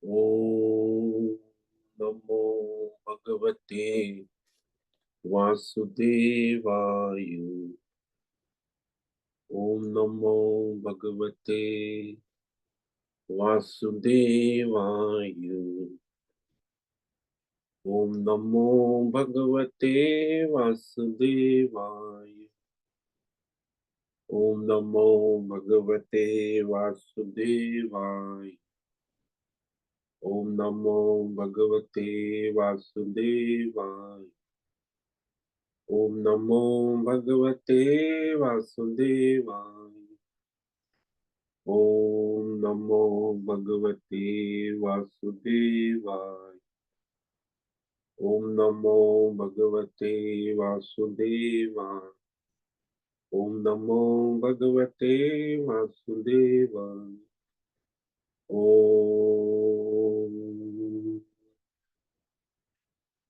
ओम नमो भगवते वासुदेवाय। ओम नमो भगवते वासुदेवाय। ओम नमो भगवते वासुदेवाय। ओम नमो भगवते वासुदेवाय। ओम नमो भगवते वासुदेवाय। ओम नमो भगवते वासुदेवाय। ओम नमो भगवते वासुदेवाय। ओम नमो भगवते वासुदेवाय। ओम नमो भगवते वासुदेवाय। ओम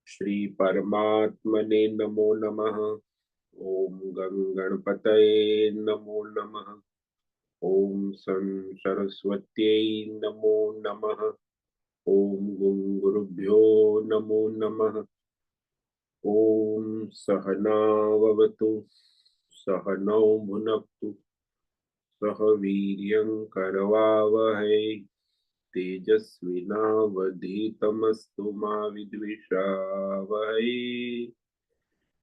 श्री परमात्मने नमो नमः। ओम गणपतये नमो नमः। ओम सं सरस्वत्यै नमो नमः। ओम गुरुभ्यो नमो नमः। ओम सहनाववतु सहनौ भुनक्तु सह वीर्यं करवावहै तेजस्विनावधीतमस्तु मा विद्विषावहै।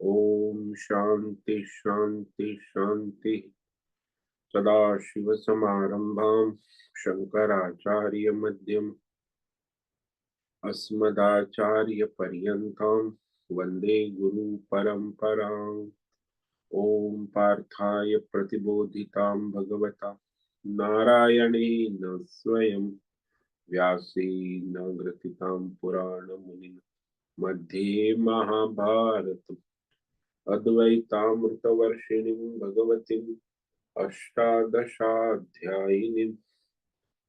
ओम शांति शांति शांति। सदाशिवसमारम्भां शंकराचार्य मध्यम अस्मदाचार्यपर्यन्तां वन्दे गुरुपरम्पराम्। ओम पार्थाय प्रतिबोधितां भगवता नारायणेन स्वयं व्यासेन ग्रथितां पुराणमुनिना मध्ये महाभारतम् अद्वैतामृतवर्षिणीं भगवतीम् अष्टादशाध्यायिनीम्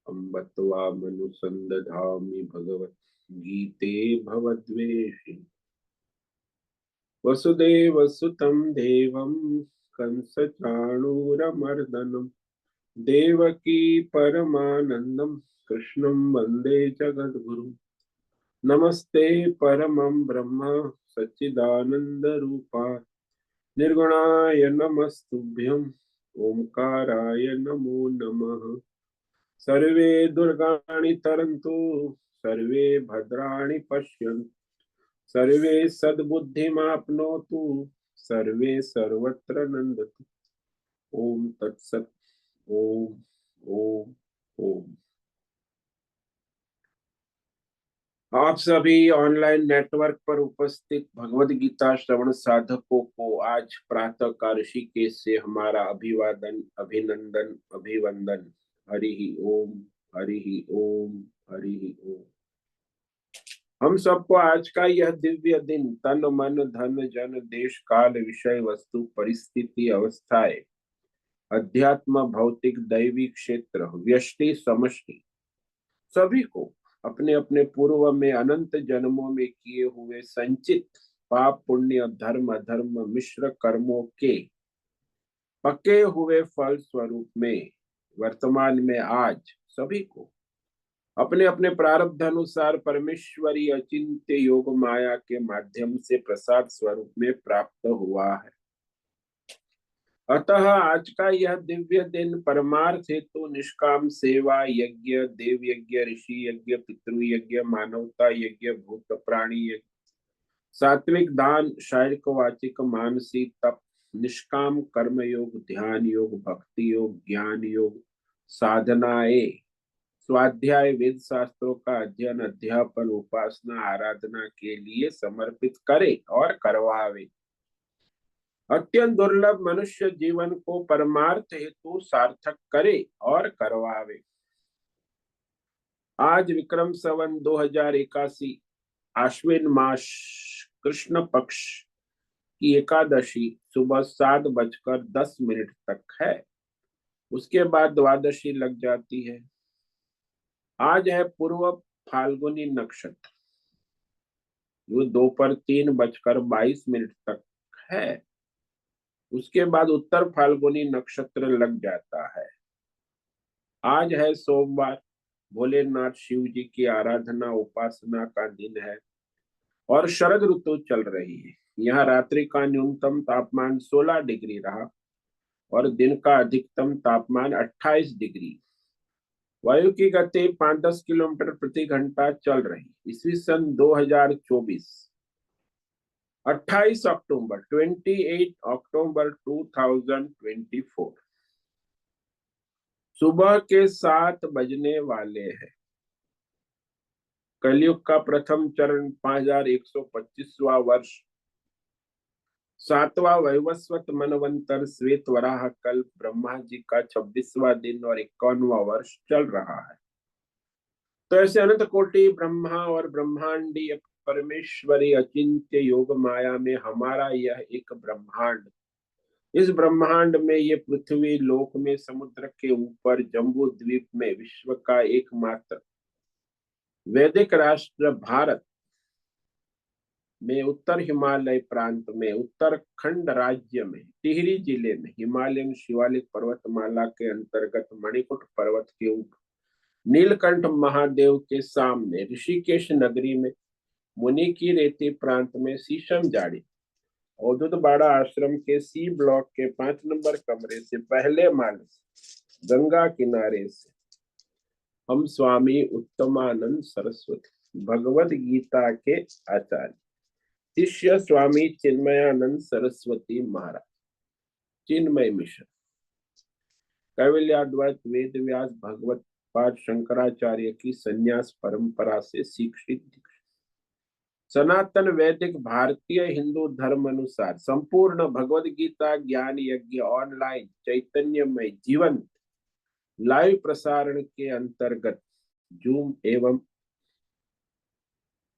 अम्ब त्वामनुसन्दधामि भगवद्गीते भवद्वेषिणि। वसुदेवसुतं देवं कंसचाणूरमर्दनं देवकी परमानन्दं कृष्णं वन्दे जगद्गुरुं। नमस्ते परमं ब्रह्म सच्चिदानन्दरूपाय निर्गुणाय नमस्तुभ्यं ओंकाराय नमो नमः। सर्वे दुर्गाणि तरन्तु सर्वे भद्राणि पश्यन्तु सर्वे सद्बुद्धिमाप्नोतु सर्वे सर्वत्र नंदतु। ओम तत्सत। ओम ओम ओम। आप सभी ऑनलाइन नेटवर्क पर उपस्थित भगवद गीता श्रवण साधकों को आज प्रातः काल ऋषिकेश से हमारा अभिवादन अभिनंदन अभिवंदन। हरि ओम हरि ओम हरि ओम। हम सबको आज का यह दिव्य दिन तन मन धन जन देश काल विषय वस्तु परिस्थिति अवस्थाएं अध्यात्म भौतिक दैवी क्षेत्र व्यष्टि समष्टि सभी को अपने अपने पूर्व में अनंत जन्मों में किए हुए संचित पाप पुण्य धर्म अधर्म मिश्र कर्मों के पके हुए फल स्वरूप में वर्तमान में आज सभी को अपने अपने प्रारब्ध अनुसार परमेश्वरी अचिंत्य योग माया के माध्यम से प्रसाद स्वरूप में प्राप्त हुआ है। अतः आज का यह दिव्य दिन परमार्थ हेतु निष्काम सेवा यज्ञ देव यज्ञ ऋषि यज्ञ पितृ यज्ञ मानवता यज्ञ भूत प्राणी यज्ञ सात्विक दान शारीरिक वाचिक मानसिक तप निष्काम कर्म योग ध्यान योग भक्ति योग ज्ञान योग साधनाएं स्वाध्याय वेद शास्त्रों का अध्ययन अध्यापन उपासना आराधना के लिए समर्पित करे और करवावे। अत्यंत दुर्लभ मनुष्य जीवन को परमार्थ हेतु सार्थक करे और करवावे। आज विक्रम संवत 2081 आश्विन मास कृष्ण पक्ष की एकादशी सुबह 7:10 तक है। उसके बाद द्वादशी लग जाती है। आज है पूर्व फाल्गुनी नक्षत्र जो दोपहर 3:22 तक है। उसके बाद उत्तर फाल्गुनी नक्षत्र लग जाता है। आज है सोमवार भोलेनाथ शिव जी की आराधना उपासना का दिन है और शरद ऋतु चल रही है। यहाँ रात्रि का न्यूनतम तापमान 16 डिग्री रहा और दिन का अधिकतम तापमान 28 डिग्री। वायु की गति 5-10 किलोमीटर प्रति घंटा चल रही। ईस्वी सन 2024, 28 अक्टूबर 28 अक्टूबर 2024 सुबह के 7 बजने वाले हैं। कलयुग का प्रथम चरण 5125वां वर्ष, 7वां वैवस्वत मनवंतर श्वेत वराह कल्प ब्रह्मा जी का 26वां दिन और 51वां वर्ष चल रहा है। तो ऐसे अनंत कोटि ब्रह्मा और ब्रह्मांडी परमेश्वरी अचिंत्य योग माया में हमारा यह एक ब्रह्मांड, इस ब्रह्मांड में ये पृथ्वी लोक में समुद्र के ऊपर जम्बू द्वीप में विश्व का एकमात्र वैदिक राष्ट्र भारत में उत्तर हिमालय प्रांत में उत्तराखंड राज्य में टिहरी जिले में हिमालयन शिवालिक पर्वतमाला के अंतर्गत मणिकुट पर्वत के ऊपर नीलकंठ महादेव के सामने ऋषिकेश नगरी में मुनि की रेती प्रांत में शीशम जाड़ी अवधूत बाड़ा आश्रम के सी ब्लॉक के 5 नंबर कमरे से पहले माले से गंगा किनारे से हम स्वामी उत्तमानंद सरस्वती भगवद गीता के आचार्य शिष्य स्वामी चिन्मयानंद सरस्वती महाराज, चिन्मय मिशन, कैवल्याद्वैत वेद व्यास भगवत पाद शंकराचार्य की संन्यास परंपरा से शिक्षित सनातन वैदिक भारतीय हिंदू धर्म अनुसार संपूर्ण भगवद गीता ज्ञान यज्ञ ऑनलाइन चैतन्यमय जीवन लाइव प्रसारण के अंतर्गत जूम एवं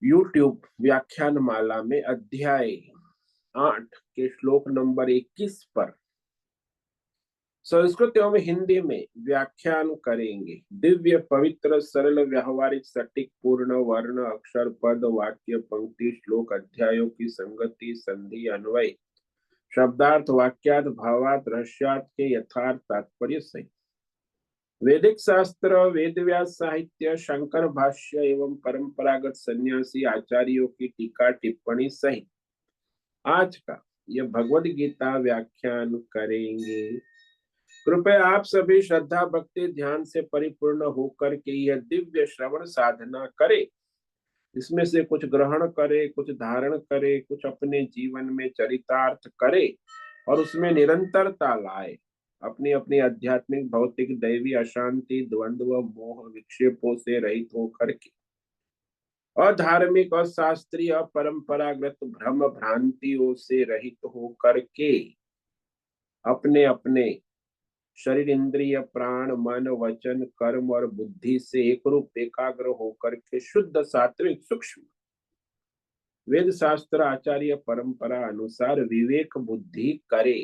यूट्यूब व्याख्यान माला में अध्याय 8 के श्लोक नंबर 21 पर संस्कृत एवं हिंदी में व्याख्यान करेंगे। दिव्य पवित्र सरल व्यावहारिक सटीक पूर्ण वर्ण अक्षर पद वाक्य पंक्ति श्लोक अध्यायों की संगति संधि अन्वय शब्दार्थ वाक्यार्थ भावार्थ रहस्यार्थ के यथार्थ तात्पर्य सहित वैदिक शास्त्र वेद व्यास साहित्य शंकर भाष्य एवं परंपरागत सन्यासी आचार्यों की टीका टिप्पणी सहित आज का यह भगवद गीता व्याख्यान करेंगे। कृपया आप सभी श्रद्धा भक्ति ध्यान से परिपूर्ण होकर के यह दिव्य श्रवण साधना करें। इसमें से कुछ ग्रहण करे, कुछ धारण करे, कुछ अपने जीवन में चरितार्थ करे और उसमें निरंतरता लाए। अपनी अपनी आध्यात्मिक भौतिक दैवी अशांति द्वंद्व मोह विक्षेपों से रहित होकर के अधार्मिक और शास्त्रीय परंपरागत भ्रम भ्रांतियों से रहित होकर के अपने अपने शरीर इंद्रिय प्राण मन वचन कर्म और बुद्धि से एक रूप एकाग्र होकर के शुद्ध सात्विक सूक्ष्म वेद शास्त्र आचार्य परंपरा अनुसार विवेक बुद्धि करे।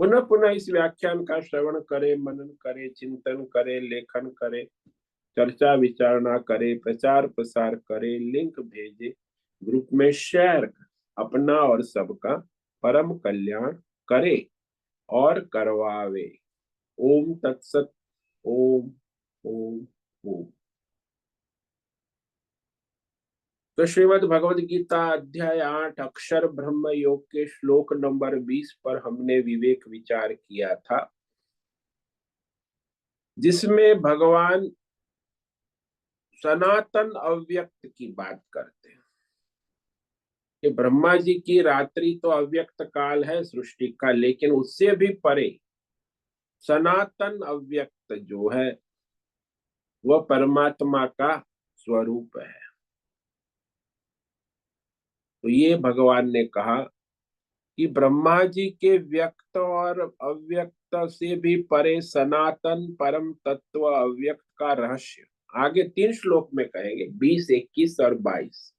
पुनः पुनः इस व्याख्यान का श्रवण करे, मनन करे, चिंतन करे, लेखन करे, चर्चा विचारणा करे, प्रचार प्रसार करे, लिंक भेजे, ग्रुप में शेयर कर, अपना और सबका परम कल्याण करे और करवावे। ओम तत्सत। ओम ओम ओम। तो श्रीमद् भगवद गीता अध्याय 8 अक्षर ब्रह्म योग के श्लोक नंबर 20 पर हमने विवेक विचार किया था, जिसमें भगवान सनातन अव्यक्त की बात करते हैं कि ब्रह्मा जी की रात्रि तो अव्यक्त काल है सृष्टि का, लेकिन उससे भी परे सनातन अव्यक्त जो है वह परमात्मा का स्वरूप है। तो ये भगवान ने कहा कि ब्रह्मा जी के व्यक्त और अव्यक्त से भी परे सनातन परम तत्व अव्यक्त का रहस्य आगे 3 श्लोक में कहेंगे, 20, 21 और 22।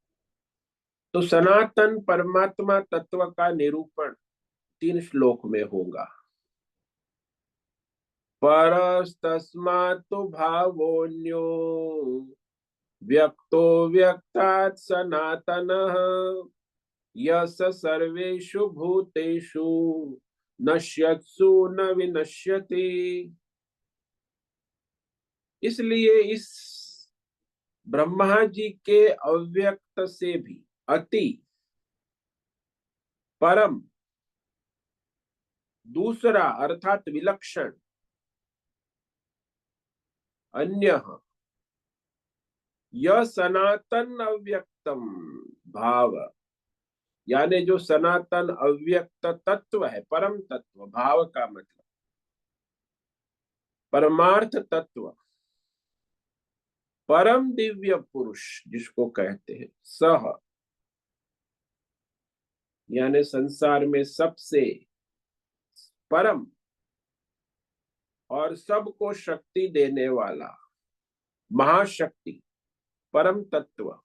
तो सनातन परमात्मा तत्व का निरूपण 3 श्लोक में होगा। परस्तस्मात् भावोऽन्यो व्यक्तो व्यक्तात् सनातनः यस सर्वेषु भूतेषु नश्यत्सु न विनश्यति। इसलिए इस ब्रह्मा जी के अव्यक्त से भी अति परम दूसरा अर्थात विलक्षण अन्य यह सनातन अव्यक्तम भाव, यानी जो सनातन अव्यक्त तत्व है, परम तत्व, भाव का मतलब परमार्थ तत्व, परम दिव्य पुरुष जिसको कहते हैं, सह यानी संसार में सबसे परम और सबको शक्ति देने वाला महाशक्ति परम तत्व।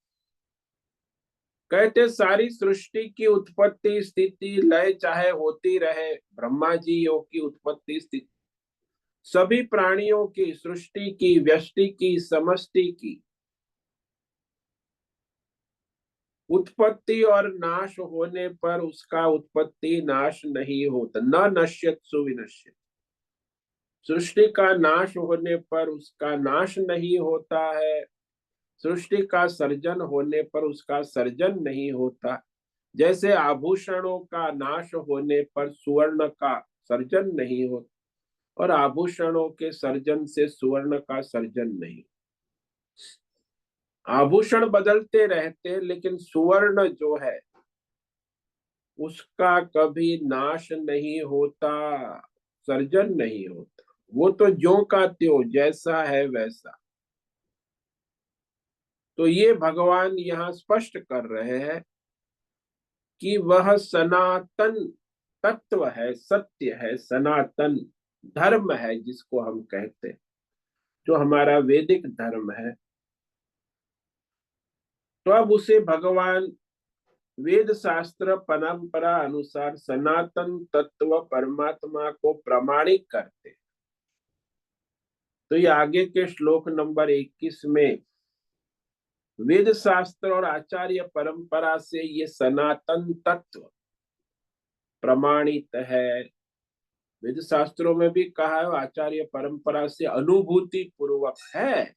कहते सारी सृष्टि की उत्पत्ति स्थिति लय चाहे होती रहे, ब्रह्मा जी योग की उत्पत्ति स्थिति, सभी प्राणियों की सृष्टि की व्यष्टि की समष्टि की उत्पत्ति और नाश होने पर उसका उत्पत्ति नाश नहीं होता, न नश्यत सुविनश्यत। सृष्टि का नाश होने पर उसका नाश नहीं होता है, सृष्टि का सर्जन होने पर उसका सर्जन नहीं होता। जैसे आभूषणों का नाश होने पर सुवर्ण का सर्जन नहीं होता और आभूषणों के सर्जन से सुवर्ण का सर्जन नहीं। आभूषण बदलते रहते लेकिन सुवर्ण जो है उसका कभी नाश नहीं होता, सर्जन नहीं होता। वो तो ज्यों का त्यों, जैसा है वैसा। तो ये भगवान यहाँ स्पष्ट कर रहे हैं कि वह सनातन तत्व है, सत्य है, सनातन धर्म है जिसको हम कहते हैं, जो हमारा वैदिक धर्म है। तो अब उसे भगवान वेद शास्त्र परंपरा अनुसार सनातन तत्व परमात्मा को प्रमाणित करते। तो ये आगे के श्लोक नंबर 21 में वेद शास्त्र और आचार्य परंपरा से ये सनातन तत्व प्रमाणित है। वेद शास्त्रों में भी कहा है, आचार्य परंपरा से अनुभूति पूर्वक है,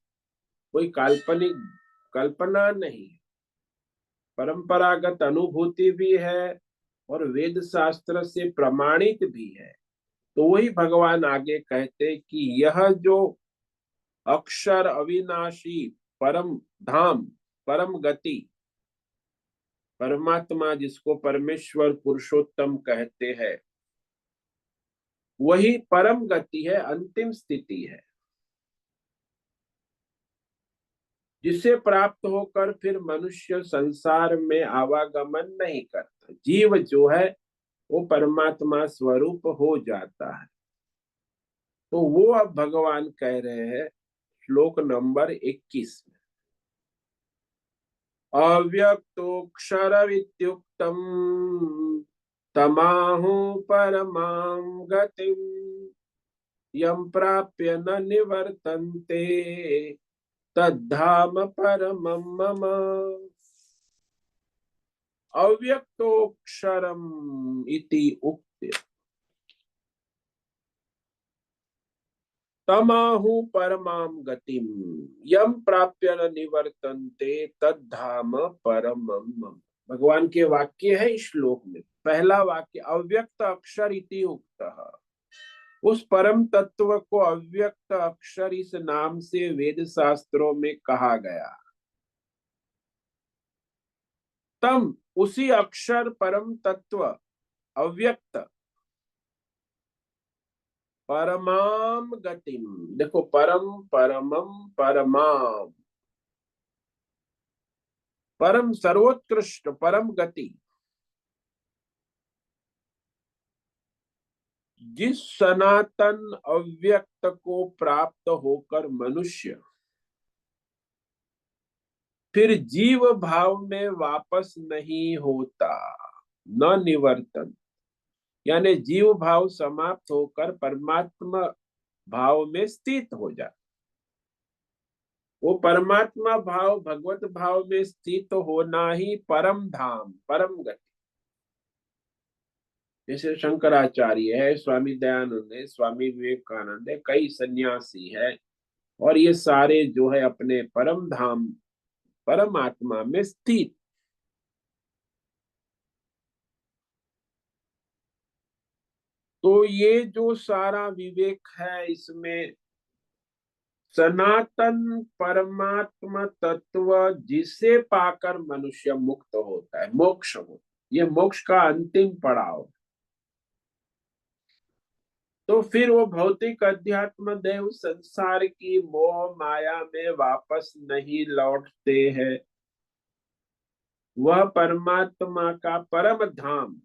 कोई काल्पनिक कल्पना नहीं, परंपरागत अनुभूति भी है और वेद शास्त्र से प्रमाणित भी है। तो वही भगवान आगे कहते कि यह जो अक्षर अविनाशी परम धाम परम गति परमात्मा जिसको परमेश्वर पुरुषोत्तम कहते हैं, वही परम गति है, अंतिम स्थिति है, जिसे प्राप्त होकर फिर मनुष्य संसार में आवागमन नहीं करता। जीव जो है वो परमात्मा स्वरूप हो जाता है। तो वो अब भगवान कह रहे हैं श्लोक नंबर 21 में, अव्यक्तोऽक्षरमित्युक्तम् तमाहु परमां गतिम् यं प्राप्य न निवर्तन्ते तद्धाम परमं मम। अव्यक्तोऽक्षरम् इति उक्त्य तमाहु परमां गतिम यम प्राप्य न निवर्तन्ते तद्धाम परमं मम। भगवान के वाक्य है इस श्लोक में। पहला वाक्य अव्यक्त अक्षर इति उक्तः, उस परम तत्व को अव्यक्त अक्षर इस नाम से वेद शास्त्रों में कहा गया। तम उसी अक्षर परम तत्व अव्यक्त परमाम गतिम, देखो परम परमम परमाम, परम सर्वोत्कृष्ट परम गति, जिस सनातन अव्यक्त को प्राप्त होकर मनुष्य फिर जीव भाव में वापस नहीं होता, न निवर्तन, यानी जीव भाव समाप्त होकर परमात्मा भाव में स्थित हो जाता। वो परमात्मा भाव भगवत भाव में स्थित होना ही परम धाम परम गति। जैसे शंकराचार्य है, स्वामी दयानंद है, स्वामी विवेकानंद है, कई सन्यासी है, और ये सारे जो है अपने परम धाम परमात्मा में स्थित। तो ये जो सारा विवेक है इसमें सनातन परमात्मा तत्व जिसे पाकर मनुष्य मुक्त होता है, मोक्ष हो, ये मोक्ष का अंतिम पड़ाव। तो फिर वो भौतिक अध्यात्म देव संसार की मोह माया में वापस नहीं लौटते हैं, वह परमात्मा का परम धाम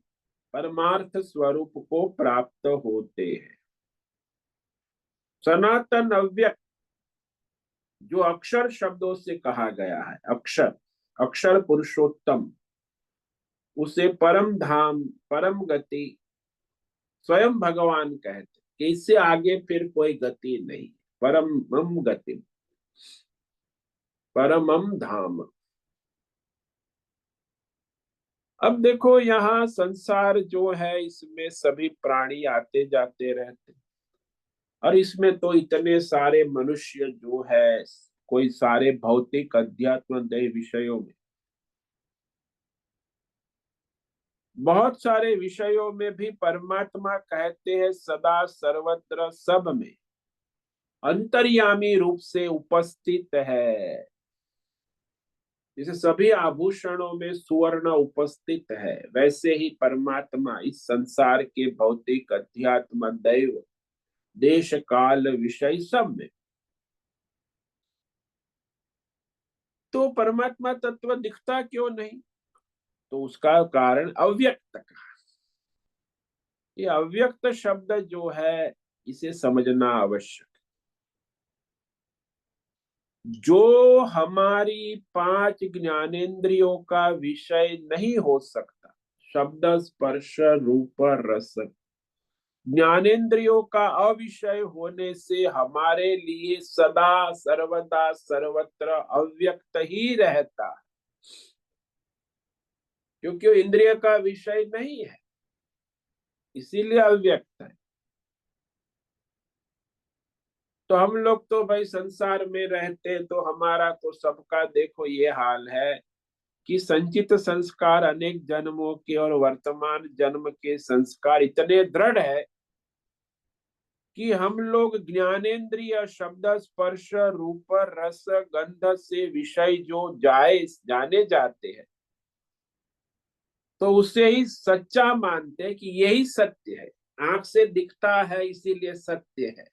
परमार्थ स्वरूप को प्राप्त होते हैं। सनातन अव्यक्त जो अक्षर शब्दों से कहा गया है, अक्षर अक्षर पुरुषोत्तम, उसे परम धाम परम गति स्वयं भगवान कहते कि इससे आगे फिर कोई गति नहीं। परमम गति परमम धाम। अब देखो यहाँ संसार जो है इसमें सभी प्राणी आते जाते रहते, और इसमें तो इतने सारे मनुष्य जो है कोई सारे भौतिक अध्यात्म देह विषयों में, बहुत सारे विषयों में भी परमात्मा कहते हैं सदा सर्वत्र सब में अंतर्यामी रूप से उपस्थित है। जैसे सभी आभूषणों में सुवर्ण उपस्थित है, वैसे ही परमात्मा इस संसार के भौतिक अध्यात्म दैव देश काल विषय सब में। तो परमात्मा तत्व दिखता क्यों नहीं? तो उसका कारण अव्यक्त का। ये अव्यक्त शब्द जो है इसे समझना आवश्यक। जो हमारी पांच ज्ञानेंद्रियों का विषय नहीं हो सकता, शब्द स्पर्श रूप रस, ज्ञानेंद्रियों का अविषय होने से हमारे लिए सदा सर्वदा सर्वत्र अव्यक्त ही रहता है, क्योंकि वो इंद्रिय का विषय नहीं है, इसीलिए अव्यक्त है। तो हम लोग तो भाई संसार में रहते, तो हमारा तो सबका देखो ये हाल है कि संचित संस्कार अनेक जन्मों के और वर्तमान जन्म के संस्कार इतने दृढ़ है कि हम लोग ज्ञानेंद्रिय शब्द स्पर्श रूप रस गंध से विषय जो जाने जाते हैं, तो उसे ही सच्चा मानते हैं कि यही सत्य है। आंख से दिखता है इसीलिए सत्य है,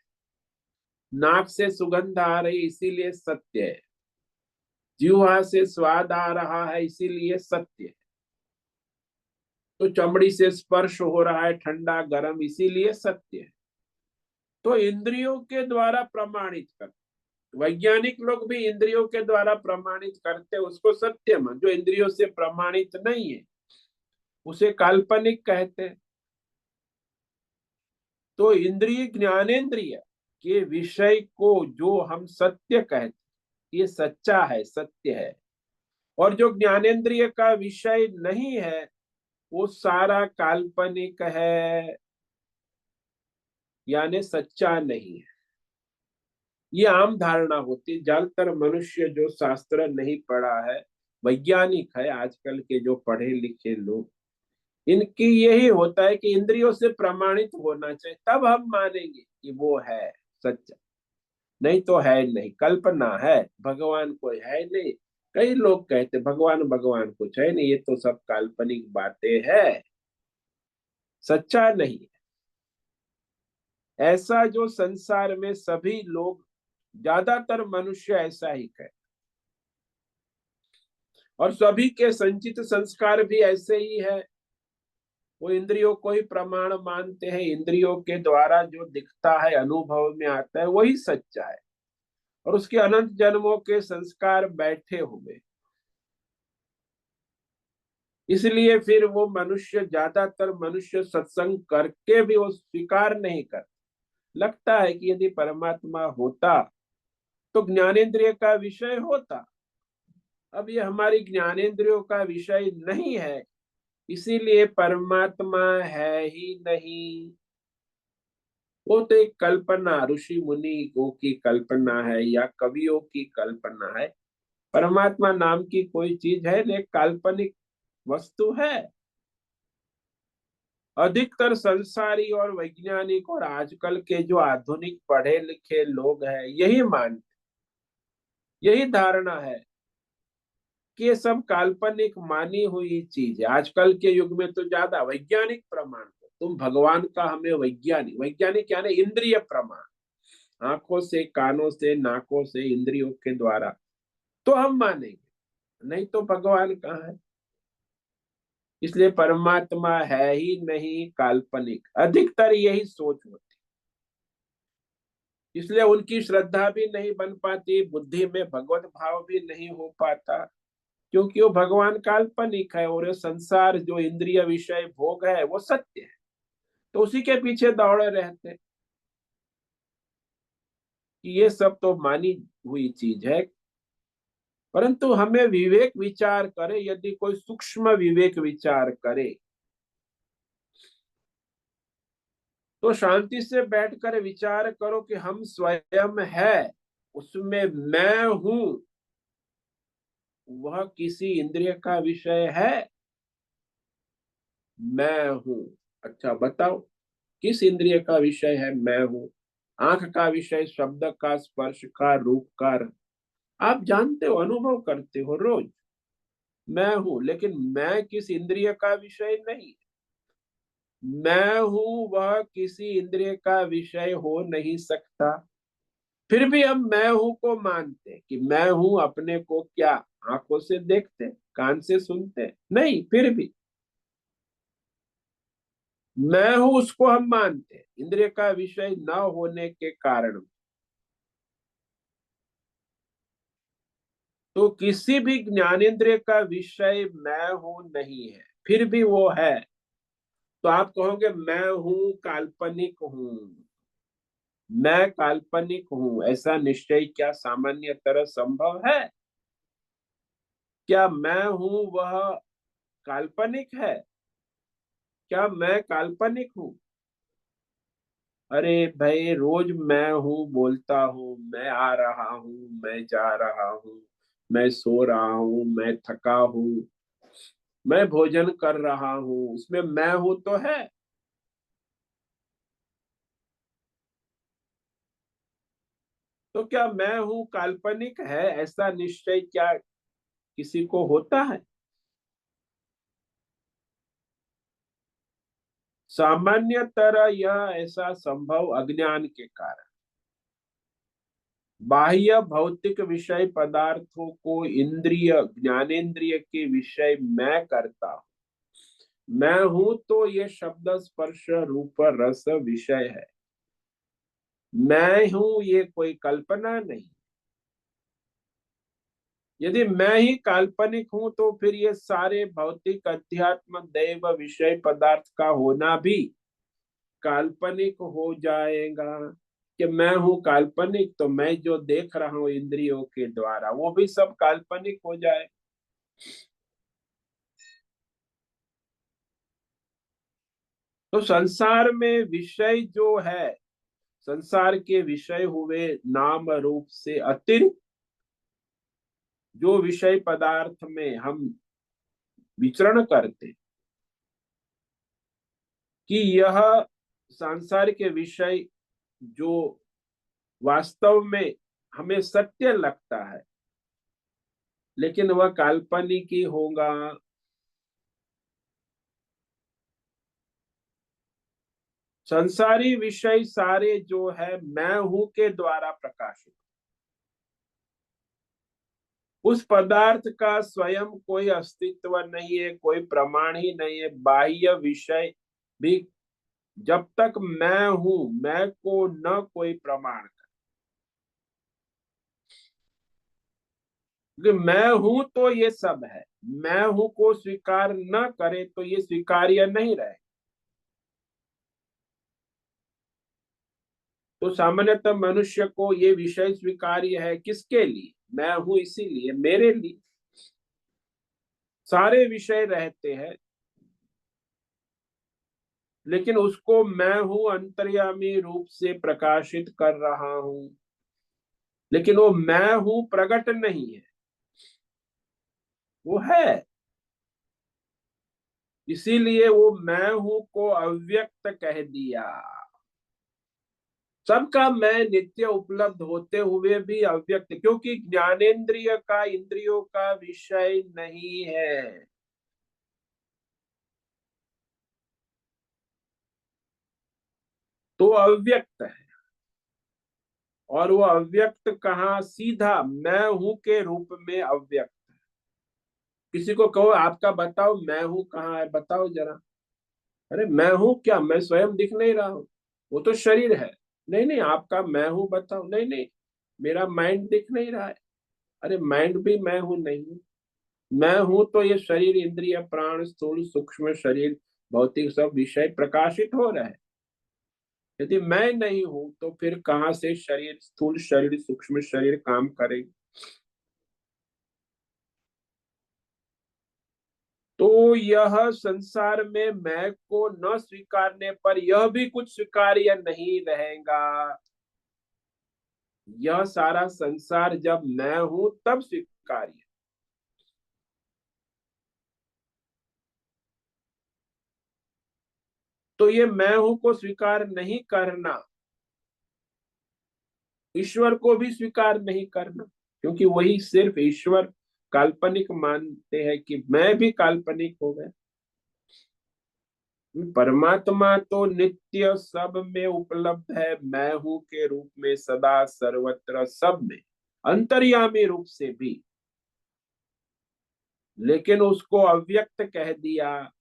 नाक से सुगंध आ रही इसीलिए सत्य है, जीवा से स्वाद आ रहा है इसीलिए सत्य है, तो चमड़ी से स्पर्श हो रहा है ठंडा गर्म इसीलिए सत्य है। तो इंद्रियों के द्वारा प्रमाणित कर, वैज्ञानिक लोग भी इंद्रियों के द्वारा प्रमाणित करते उसको सत्य मान, जो इंद्रियों से प्रमाणित नहीं है उसे काल्पनिक कहते हैं। तो इंद्रिय ज्ञानेंद्रिय के विषय को जो हम सत्य कहते, ये सच्चा है सत्य है, और जो ज्ञानेंद्रिय का विषय नहीं है वो सारा काल्पनिक है, यानी सच्चा नहीं है। ये आम धारणा होती है। ज्यादातर मनुष्य जो शास्त्र नहीं पढ़ा है, वैज्ञानिक है आजकल के जो पढ़े लिखे लोग, इनकी यही होता है कि इंद्रियों से प्रमाणित होना चाहिए तब हम मानेंगे कि वो है सच्चा, नहीं तो है नहीं, कल्पना है, भगवान कोई है नहीं। कई लोग कहते भगवान भगवान कुछ है नहीं, ये तो सब काल्पनिक बातें हैं, सच्चा नहीं है। ऐसा जो संसार में सभी लोग, ज्यादातर मनुष्य ऐसा ही कहते, और सभी के संचित संस्कार भी ऐसे ही है। वो इंद्रियों को ही प्रमाण मानते हैं, इंद्रियों के द्वारा जो दिखता है अनुभव में आता है वही सच्चा है, और उसके अनंत जन्मों के संस्कार बैठे हुए। इसलिए फिर वो मनुष्य, ज्यादातर मनुष्य सत्संग करके भी वो स्वीकार नहीं कर, लगता है कि यदि परमात्मा होता तो ज्ञानेंद्रिय का विषय होता। अब ये हमारी ज्ञानेंद्रियों का विषय नहीं है, इसीलिए परमात्मा है ही नहीं। वो तो एक कल्पना, ऋषि मुनियों की कल्पना है या कवियों की कल्पना है। परमात्मा नाम की कोई चीज है, एक काल्पनिक वस्तु है। अधिकतर संसारी और वैज्ञानिक और आजकल के जो आधुनिक पढ़े लिखे लोग हैं यही यही धारणा है कि ये सब काल्पनिक मानी हुई चीज है। आजकल के युग में तो ज्यादा वैज्ञानिक प्रमाण है। तुम भगवान का हमें वैज्ञानिक, वैज्ञानिक यानी इंद्रिय प्रमाण, आंखों से, कानों से, नाकों से, इंद्रियों के द्वारा तो हम मानेंगे, नहीं तो भगवान कहाँ है। इसलिए परमात्मा है ही नहीं, काल्पनिक, अधिकतर यही सोच होती। इसलिए उनकी श्रद्धा भी नहीं बन पाती, बुद्धि में भगवत भाव भी नहीं हो पाता, क्योंकि वो भगवान काल्पनिक है और ये संसार जो इंद्रिय विषय भोग है वो सत्य है। तो उसी के पीछे दौड़े रहते कि ये सब तो मानी हुई चीज है। परंतु हमें विवेक विचार करे, यदि कोई सूक्ष्म विवेक विचार करे तो शांति से बैठकर विचार करो कि हम स्वयं है, उसमें मैं हूं, वह किसी इंद्रिय का विषय है? मैं हूं। अच्छा बताओ, किस इंद्रिय का विषय है मैं हूं? आंख का विषय शब्द का, स्पर्श का, रूप का, आप जानते हो, अनुभव करते हो रोज। मैं हूं, लेकिन मैं किस इंद्रिय का विषय नहीं। मैं हूं वह किसी इंद्रिय का विषय हो नहीं सकता। फिर भी हम मैं हूं को मानते कि मैं हूं, अपने को क्या आंखों से देखते, कान से सुनते नहीं, फिर भी मैं हूं उसको हम मानते इंद्रिय का विषय न होने के कारण। तो किसी भी ज्ञानेंद्रिय का विषय मैं हूं नहीं है, फिर भी वो है। तो आप कहोगे मैं हूं काल्पनिक हूं, मैं काल्पनिक हूं, ऐसा निश्चय क्या सामान्यतः संभव है? क्या मैं हूं वह काल्पनिक है? क्या मैं काल्पनिक हूं? अरे भाई, रोज मैं हूँ बोलता हूँ, मैं आ रहा हूँ, मैं जा रहा हूँ, मैं सो रहा हूँ, मैं थका हूँ, मैं भोजन कर रहा हूँ, उसमें मैं हूँ तो है। तो क्या मैं हूँ काल्पनिक है, ऐसा निश्चय क्या किसी को होता है? सामान्यतः यह ऐसा संभव अज्ञान के कारण। बाह्य भौतिक विषय पदार्थों को इंद्रिय, ज्ञानेन्द्रिय के विषय मैं करता हूं। मैं हूं तो ये शब्द, स्पर्श, रूप, रस विषय है। मैं हूं ये कोई कल्पना नहीं। यदि मैं ही काल्पनिक हूं तो फिर ये सारे भौतिक, अध्यात्म, दैव विषय पदार्थ का होना भी काल्पनिक हो जाएगा। कि मैं हूं काल्पनिक तो मैं जो देख रहा हूं इंद्रियों के द्वारा वो भी सब काल्पनिक हो जाए। तो संसार में विषय जो है, संसार के विषय हुए नाम रूप से अतिरिक्त जो विषय पदार्थ में हम विचरण करते, कि यह सांसारिक के विषय जो वास्तव में हमें सत्य लगता है, लेकिन वह काल्पनिक ही होगा। संसारी विषय सारे जो है मैं हूं के द्वारा प्रकाशित, उस पदार्थ का स्वयं कोई अस्तित्व नहीं है, कोई प्रमाण ही नहीं है। बाह्य विषय भी जब तक मैं हूं, मैं को न कोई प्रमाण कर, क्योंकि मैं हूं तो ये सब है, मैं हूं को स्वीकार न करे तो ये स्वीकार्य नहीं रहे। तो सामान्यतः मनुष्य को ये विषय स्वीकार्य है, किसके लिए? मैं हूं इसीलिए, मेरे लिए सारे विषय रहते हैं। लेकिन उसको मैं हूं अंतर्यामी रूप से प्रकाशित कर रहा हूं, लेकिन वो मैं हूं प्रकट नहीं है, वो है। इसीलिए वो मैं हूं को अव्यक्त कह दिया। सबका मैं नित्य उपलब्ध होते हुए भी अव्यक्त, क्योंकि ज्ञानेंद्रिय का इंद्रियों का विषय नहीं है, तो अव्यक्त है। और वो अव्यक्त कहाँ, सीधा मैं हूं के रूप में अव्यक्त। किसी को कहो आपका बताओ मैं हूं कहाँ है, बताओ जरा। अरे मैं हूं क्या, मैं स्वयं दिख नहीं रहा हूँ, वो तो शरीर है। नहीं नहीं, आपका मैं हूं बताओ। नहीं नहीं, मेरा माइंड दिख नहीं रहा है। अरे माइंड भी मैं हूं नहीं हूं। मैं हूं तो ये शरीर इंद्रिय प्राण स्थूल सूक्ष्म शरीर भौतिक सब विषय प्रकाशित हो रहे हैं। यदि मैं नहीं हूं तो फिर कहाँ से शरीर, स्थूल शरीर सूक्ष्म शरीर काम करेंगे। तो यह संसार में मैं को न स्वीकारने पर यह भी कुछ स्वीकार्य नहीं रहेगा। यह सारा संसार जब मैं हूं तब स्वीकार्य। तो ये मैं हूं को स्वीकार नहीं करना, ईश्वर को भी स्वीकार नहीं करना, क्योंकि वही सिर्फ ईश्वर काल्पनिक मानते हैं कि मैं भी काल्पनिक हो गया। परमात्मा तो नित्य सब में उपलब्ध है, मैं हूं के रूप में सदा सर्वत्र सब में, अंतर्यामी रूप से भी। लेकिन उसको अव्यक्त कह दिया,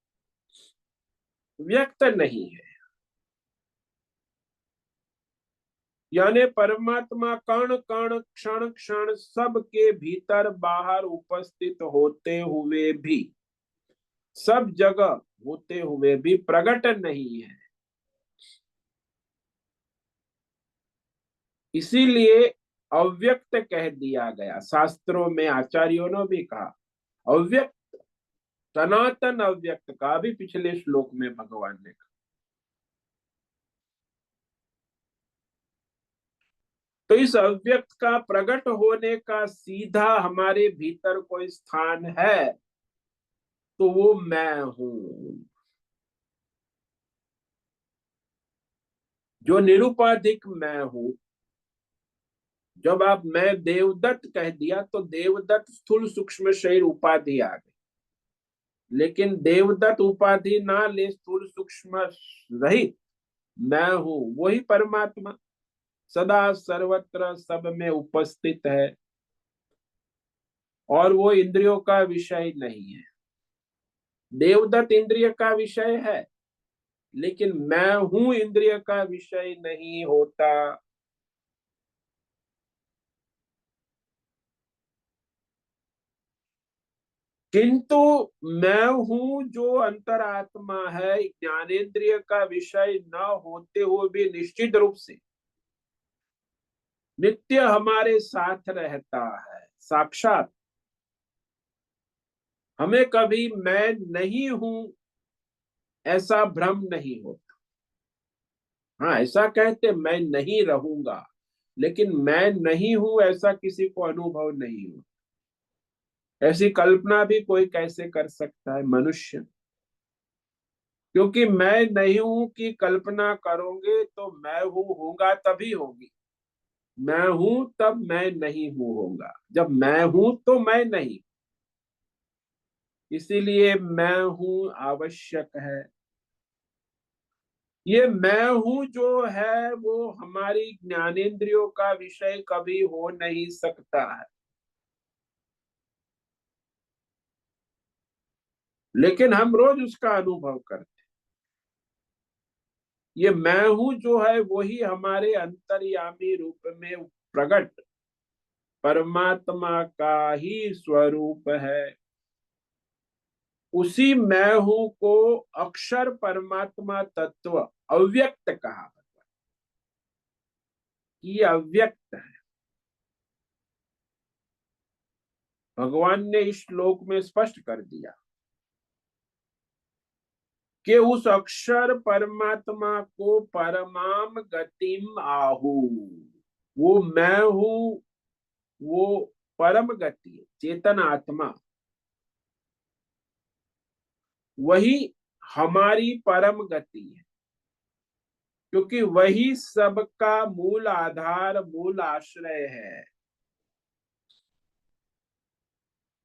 व्यक्त नहीं है। यानी परमात्मा कण कण क्षण क्षण सबके भीतर बाहर उपस्थित होते हुए भी, सब जगह होते हुए भी प्रकट नहीं है। इसीलिए अव्यक्त कह दिया गया। शास्त्रों में आचार्यों ने भी कहा अव्यक्त, सनातन अव्यक्त का भी पिछले श्लोक में भगवान ने कहा। तो इस अव्यक्त का प्रकट होने का सीधा हमारे भीतर कोई स्थान है, तो वो मैं हूं। जो निरुपाधिक मैं हूं। जब आप मैं देवदत्त कह दिया तो देवदत्त स्थूल सूक्ष्म शरीर उपाधि आ गई, लेकिन देवदत्त उपाधि ना ले, स्थूल सूक्ष्म रहित मैं हूं वही परमात्मा सदा सर्वत्र सब में उपस्थित है। और वो इंद्रियों का विषय नहीं है। देवदत्त इंद्रिय का विषय है, लेकिन मैं हूं इंद्रिय का विषय नहीं होता। किंतु मैं हूं जो अंतरात्मा है, ज्ञानेन्द्रिय का विषय न होते हुए भी निश्चित रूप से नित्य हमारे साथ रहता है साक्षात। हमें कभी मैं नहीं हूं ऐसा भ्रम नहीं होता। हाँ, ऐसा कहते मैं नहीं रहूंगा, लेकिन मैं नहीं हूं ऐसा किसी को अनुभव नहीं हो। ऐसी कल्पना भी कोई कैसे कर सकता है मनुष्य। क्योंकि मैं नहीं हूं की कल्पना करोगे तो मैं हूं होगा तभी होगी। मैं हूं तब मैं नहीं हूं होगा, जब मैं हूं तो मैं नहीं। इसीलिए मैं हूं आवश्यक है। ये मैं हूं जो है वो हमारी ज्ञानेंद्रियों का विषय कभी हो नहीं सकता है, लेकिन हम रोज उसका अनुभव करते। ये मैं हूं जो है वही हमारे अंतर्यामी रूप में प्रकट परमात्मा का ही स्वरूप है। उसी मैं हूं को अक्षर परमात्मा तत्व अव्यक्त कहा, कि ये अव्यक्त है। भगवान ने इस श्लोक में स्पष्ट कर दिया। कि उस अक्षर परमात्मा को परमाम गतिम आहु। वो मैं हूं, वो परम गति है, चेतन आत्मा, वही हमारी परम गति है, क्योंकि वही सबका मूल आधार, मूल आश्रय है।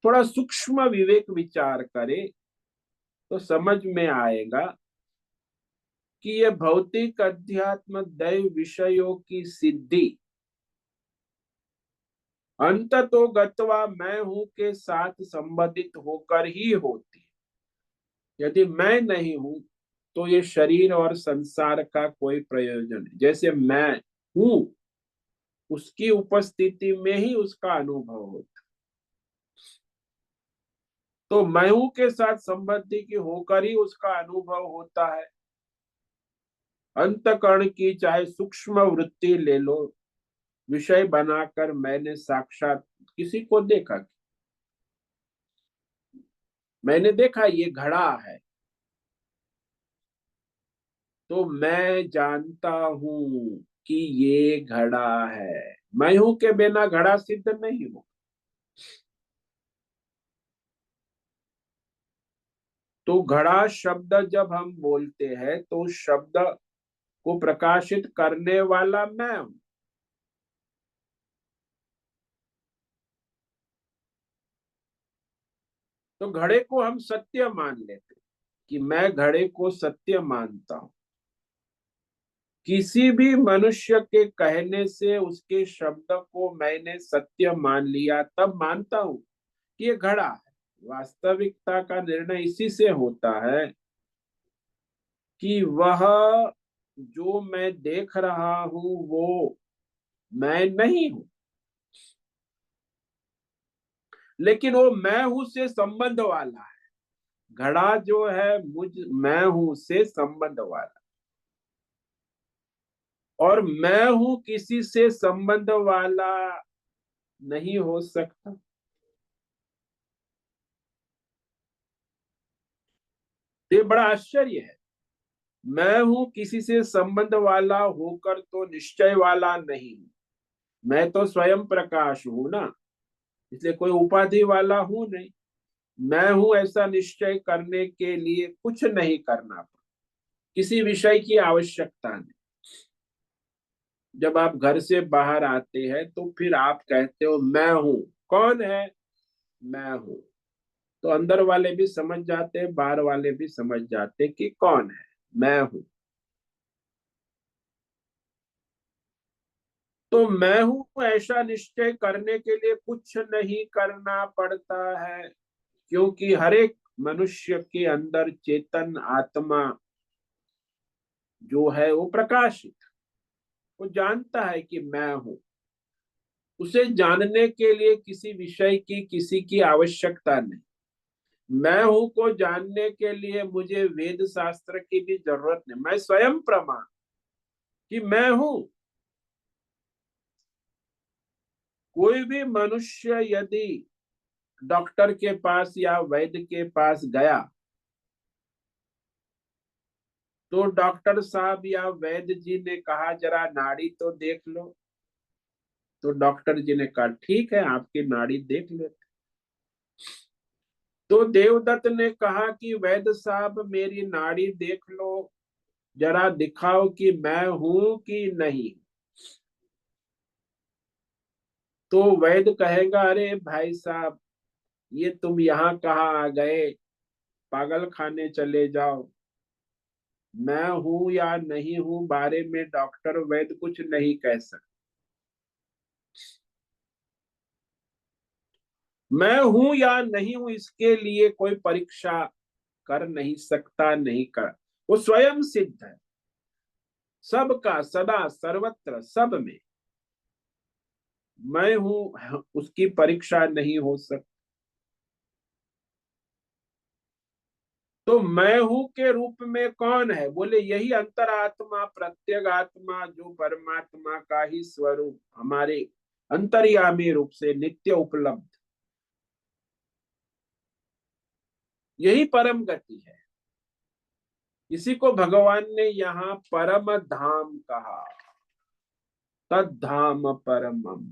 थोड़ा सूक्ष्म विवेक विचार करें तो समझ में आएगा कि ये भौतिक अध्यात्म दैव विषयों की सिद्धि अंत तो गत्वा मैं हूं के साथ संबंधित होकर ही होती है। यदि मैं नहीं हूं तो ये शरीर और संसार का कोई प्रयोजन नहीं। जैसे मैं हूं, उसकी उपस्थिति में ही उसका अनुभव होता। तो मैं हूं के साथ संबंधी की होकर ही उसका अनुभव होता है। अंतकरण की चाहे सूक्ष्म वृत्ति ले लो, विषय बनाकर मैंने साक्षात किसी को देखा, मैंने देखा ये घड़ा है, तो मैं जानता हूं कि ये घड़ा है। मैं हूं के बिना घड़ा सिद्ध नहीं हो। तो घड़ा शब्द जब हम बोलते हैं तो उस शब्द को प्रकाशित करने वाला मैं हूं। तो घड़े को हम सत्य मान लेते कि मैं घड़े को सत्य मानता हूं। किसी भी मनुष्य के कहने से उसके शब्द को मैंने सत्य मान लिया, तब मानता हूं कि ये घड़ा है। वास्तविकता का निर्णय इसी से होता है कि वह जो मैं देख रहा हूं वो मैं नहीं हूं, लेकिन वो मैं हूं से संबंध वाला है। घड़ा जो है मुझ मैं हूं से संबंध वाला, और मैं हूं किसी से संबंध वाला नहीं हो सकता। ये बड़ा आश्चर्य है। मैं हूं किसी से संबंध वाला होकर तो निश्चय वाला नहीं हूं। मैं तो स्वयं प्रकाश हूं ना, इसलिए कोई उपाधि वाला हूं नहीं। मैं हूं ऐसा निश्चय करने के लिए कुछ नहीं करना पड़ा, किसी विषय की आवश्यकता नहीं। जब आप घर से बाहर आते हैं तो फिर आप कहते हो मैं हूं। कौन है? मैं हूं। तो अंदर वाले भी समझ जाते हैं, बाहर वाले भी समझ जाते हैं कि कौन है, मैं हूं। तो मैं हूं ऐसा निश्चय करने के लिए कुछ नहीं करना पड़ता है, क्योंकि हर एक मनुष्य के अंदर चेतन आत्मा जो है वो प्रकाशित, वो जानता है कि मैं हूं। उसे जानने के लिए किसी विषय की, किसी की आवश्यकता नहीं। मैं हूं को जानने के लिए मुझे वेद शास्त्र की भी जरूरत नहीं। मैं स्वयं प्रमाण कि मैं हूं। कोई भी मनुष्य यदि डॉक्टर के पास या वैद्य के पास गया, तो डॉक्टर साहब या वैद्य जी ने कहा जरा नाड़ी तो देख लो। तो डॉक्टर जी ने कहा ठीक है, आपकी नाड़ी देख लेते। तो देवदत्त ने कहा कि वैद्य साहब मेरी नाड़ी देख लो, जरा दिखाओ कि मैं हूं कि नहीं। तो वैद्य कहेगा अरे भाई साहब, ये तुम यहाँ कहाँ आ गए, पागल खाने चले जाओ। मैं हूं या नहीं हूं बारे में डॉक्टर वैद्य कुछ नहीं कह सकते। मैं हूं या नहीं हूं इसके लिए कोई परीक्षा कर नहीं सकता, नहीं कर। वो स्वयं सिद्ध है, सबका सदा सर्वत्र सब में मैं हूं, उसकी परीक्षा नहीं हो सकती। तो मैं हूं के रूप में कौन है? बोले यही अंतरात्मा, प्रत्येक आत्मा जो परमात्मा का ही स्वरूप हमारे अंतर्यामी रूप से नित्य उपलब्ध, यही परम गति है। इसी को भगवान ने यहाँ परम धाम कहा, तद्धाम परमम।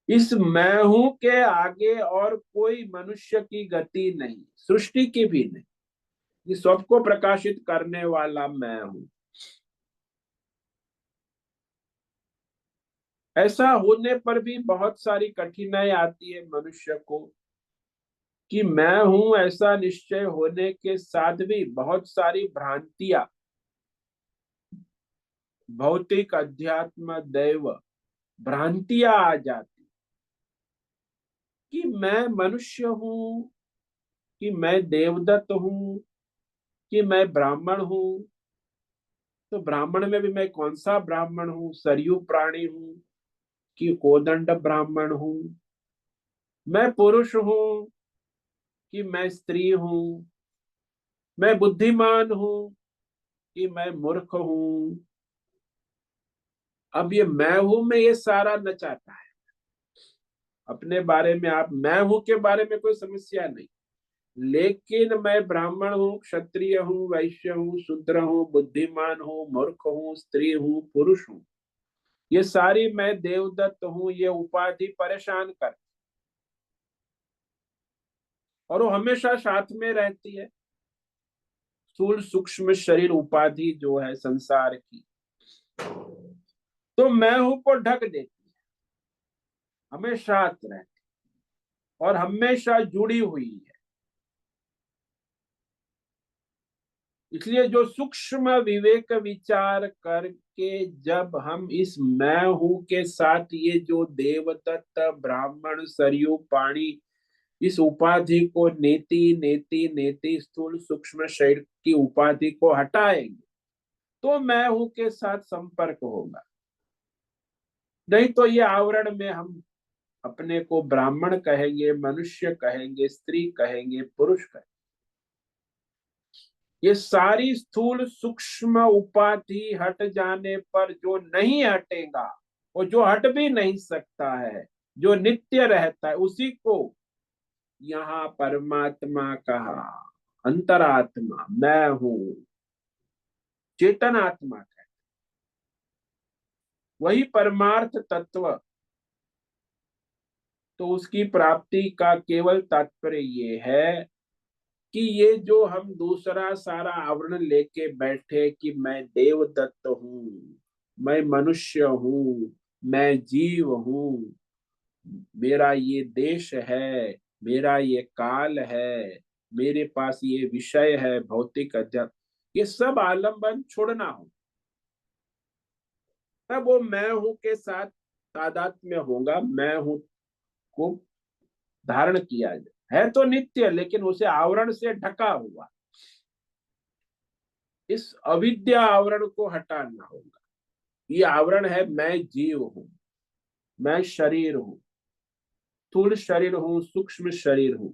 इस मैं हूं के आगे और कोई मनुष्य की गति नहीं, सृष्टि की भी नहीं। ये सबको प्रकाशित करने वाला मैं हूं। ऐसा होने पर भी बहुत सारी कठिनाई आती है मनुष्य को कि मैं हूं ऐसा निश्चय होने के साथ भी बहुत सारी भ्रांतियां, भौतिक अध्यात्म दैव भ्रांतियां आ जाती कि मैं मनुष्य हूं, कि मैं देवदत्त हूं, कि मैं ब्राह्मण हूं। तो ब्राह्मण में भी मैं कौन सा ब्राह्मण हूँ? सरयू प्राणी हूँ कि कोदंड ब्राह्मण हूँ? मैं पुरुष हूँ कि मैं स्त्री हूँ? मैं बुद्धिमान हूँ कि मैं मूर्ख हूँ? अब ये मैं हूं में ये सारा नचाता है। अपने बारे में आप मैं हूं के बारे में कोई समस्या नहीं, लेकिन मैं ब्राह्मण हूँ, क्षत्रिय हूँ, वैश्य हूँ, शूद्र हूँ, बुद्धिमान हूँ, मूर्ख हूँ, स्त्री हूँ, पुरुष हूँ, ये सारी मैं देवदत्त हूँ, ये उपाधि परेशान कर, और वो हमेशा साथ में रहती है। स्थूल सूक्ष्म शरीर उपाधि जो है संसार की, तो मैं हूं को ढक देती है, हमेशा रहती और हमेशा जुड़ी हुई है। इसलिए जो सूक्ष्म विवेक विचार करके जब हम इस मैं हूं के साथ ये जो देवदत्त ब्राह्मण सरयू पाणी इस उपाधि को नेति नेति नेति स्थूल सूक्ष्म शरीर की उपाधि को हटाएंगे, तो मैं हूं के साथ संपर्क होगा। नहीं तो ये आवरण में हम अपने को ब्राह्मण कहेंगे, मनुष्य कहेंगे, स्त्री कहेंगे, पुरुष कहेंगे। ये सारी स्थूल सूक्ष्म उपाधि हट जाने पर जो नहीं हटेगा, और जो हट भी नहीं सकता है, जो नित्य रहता है, उसी को यहाँ परमात्मा कहा। अंतरात्मा मैं हूं, चेतन आत्मा है, वही परमार्थ तत्व। तो उसकी प्राप्ति का केवल तात्पर्य ये है कि ये जो हम दूसरा सारा आवरण लेके बैठे कि मैं देवदत्त हूँ, मैं मनुष्य हूँ, मैं जीव हूँ, मेरा ये देश है, मेरा ये काल है, मेरे पास ये विषय है भौतिक अध्यात्म, ये सब आलम्बन छोड़ना हो, तब वो मैं हूं के साथ तादात्म्य होगा। मैं हूं को धारण किया जाए, है तो नित्य लेकिन उसे आवरण से ढका हुआ, इस अविद्या आवरण को हटाना होगा। ये आवरण है मैं जीव हूं, मैं शरीर हूं, स्थूल शरीर हूं, सूक्ष्म शरीर हूं।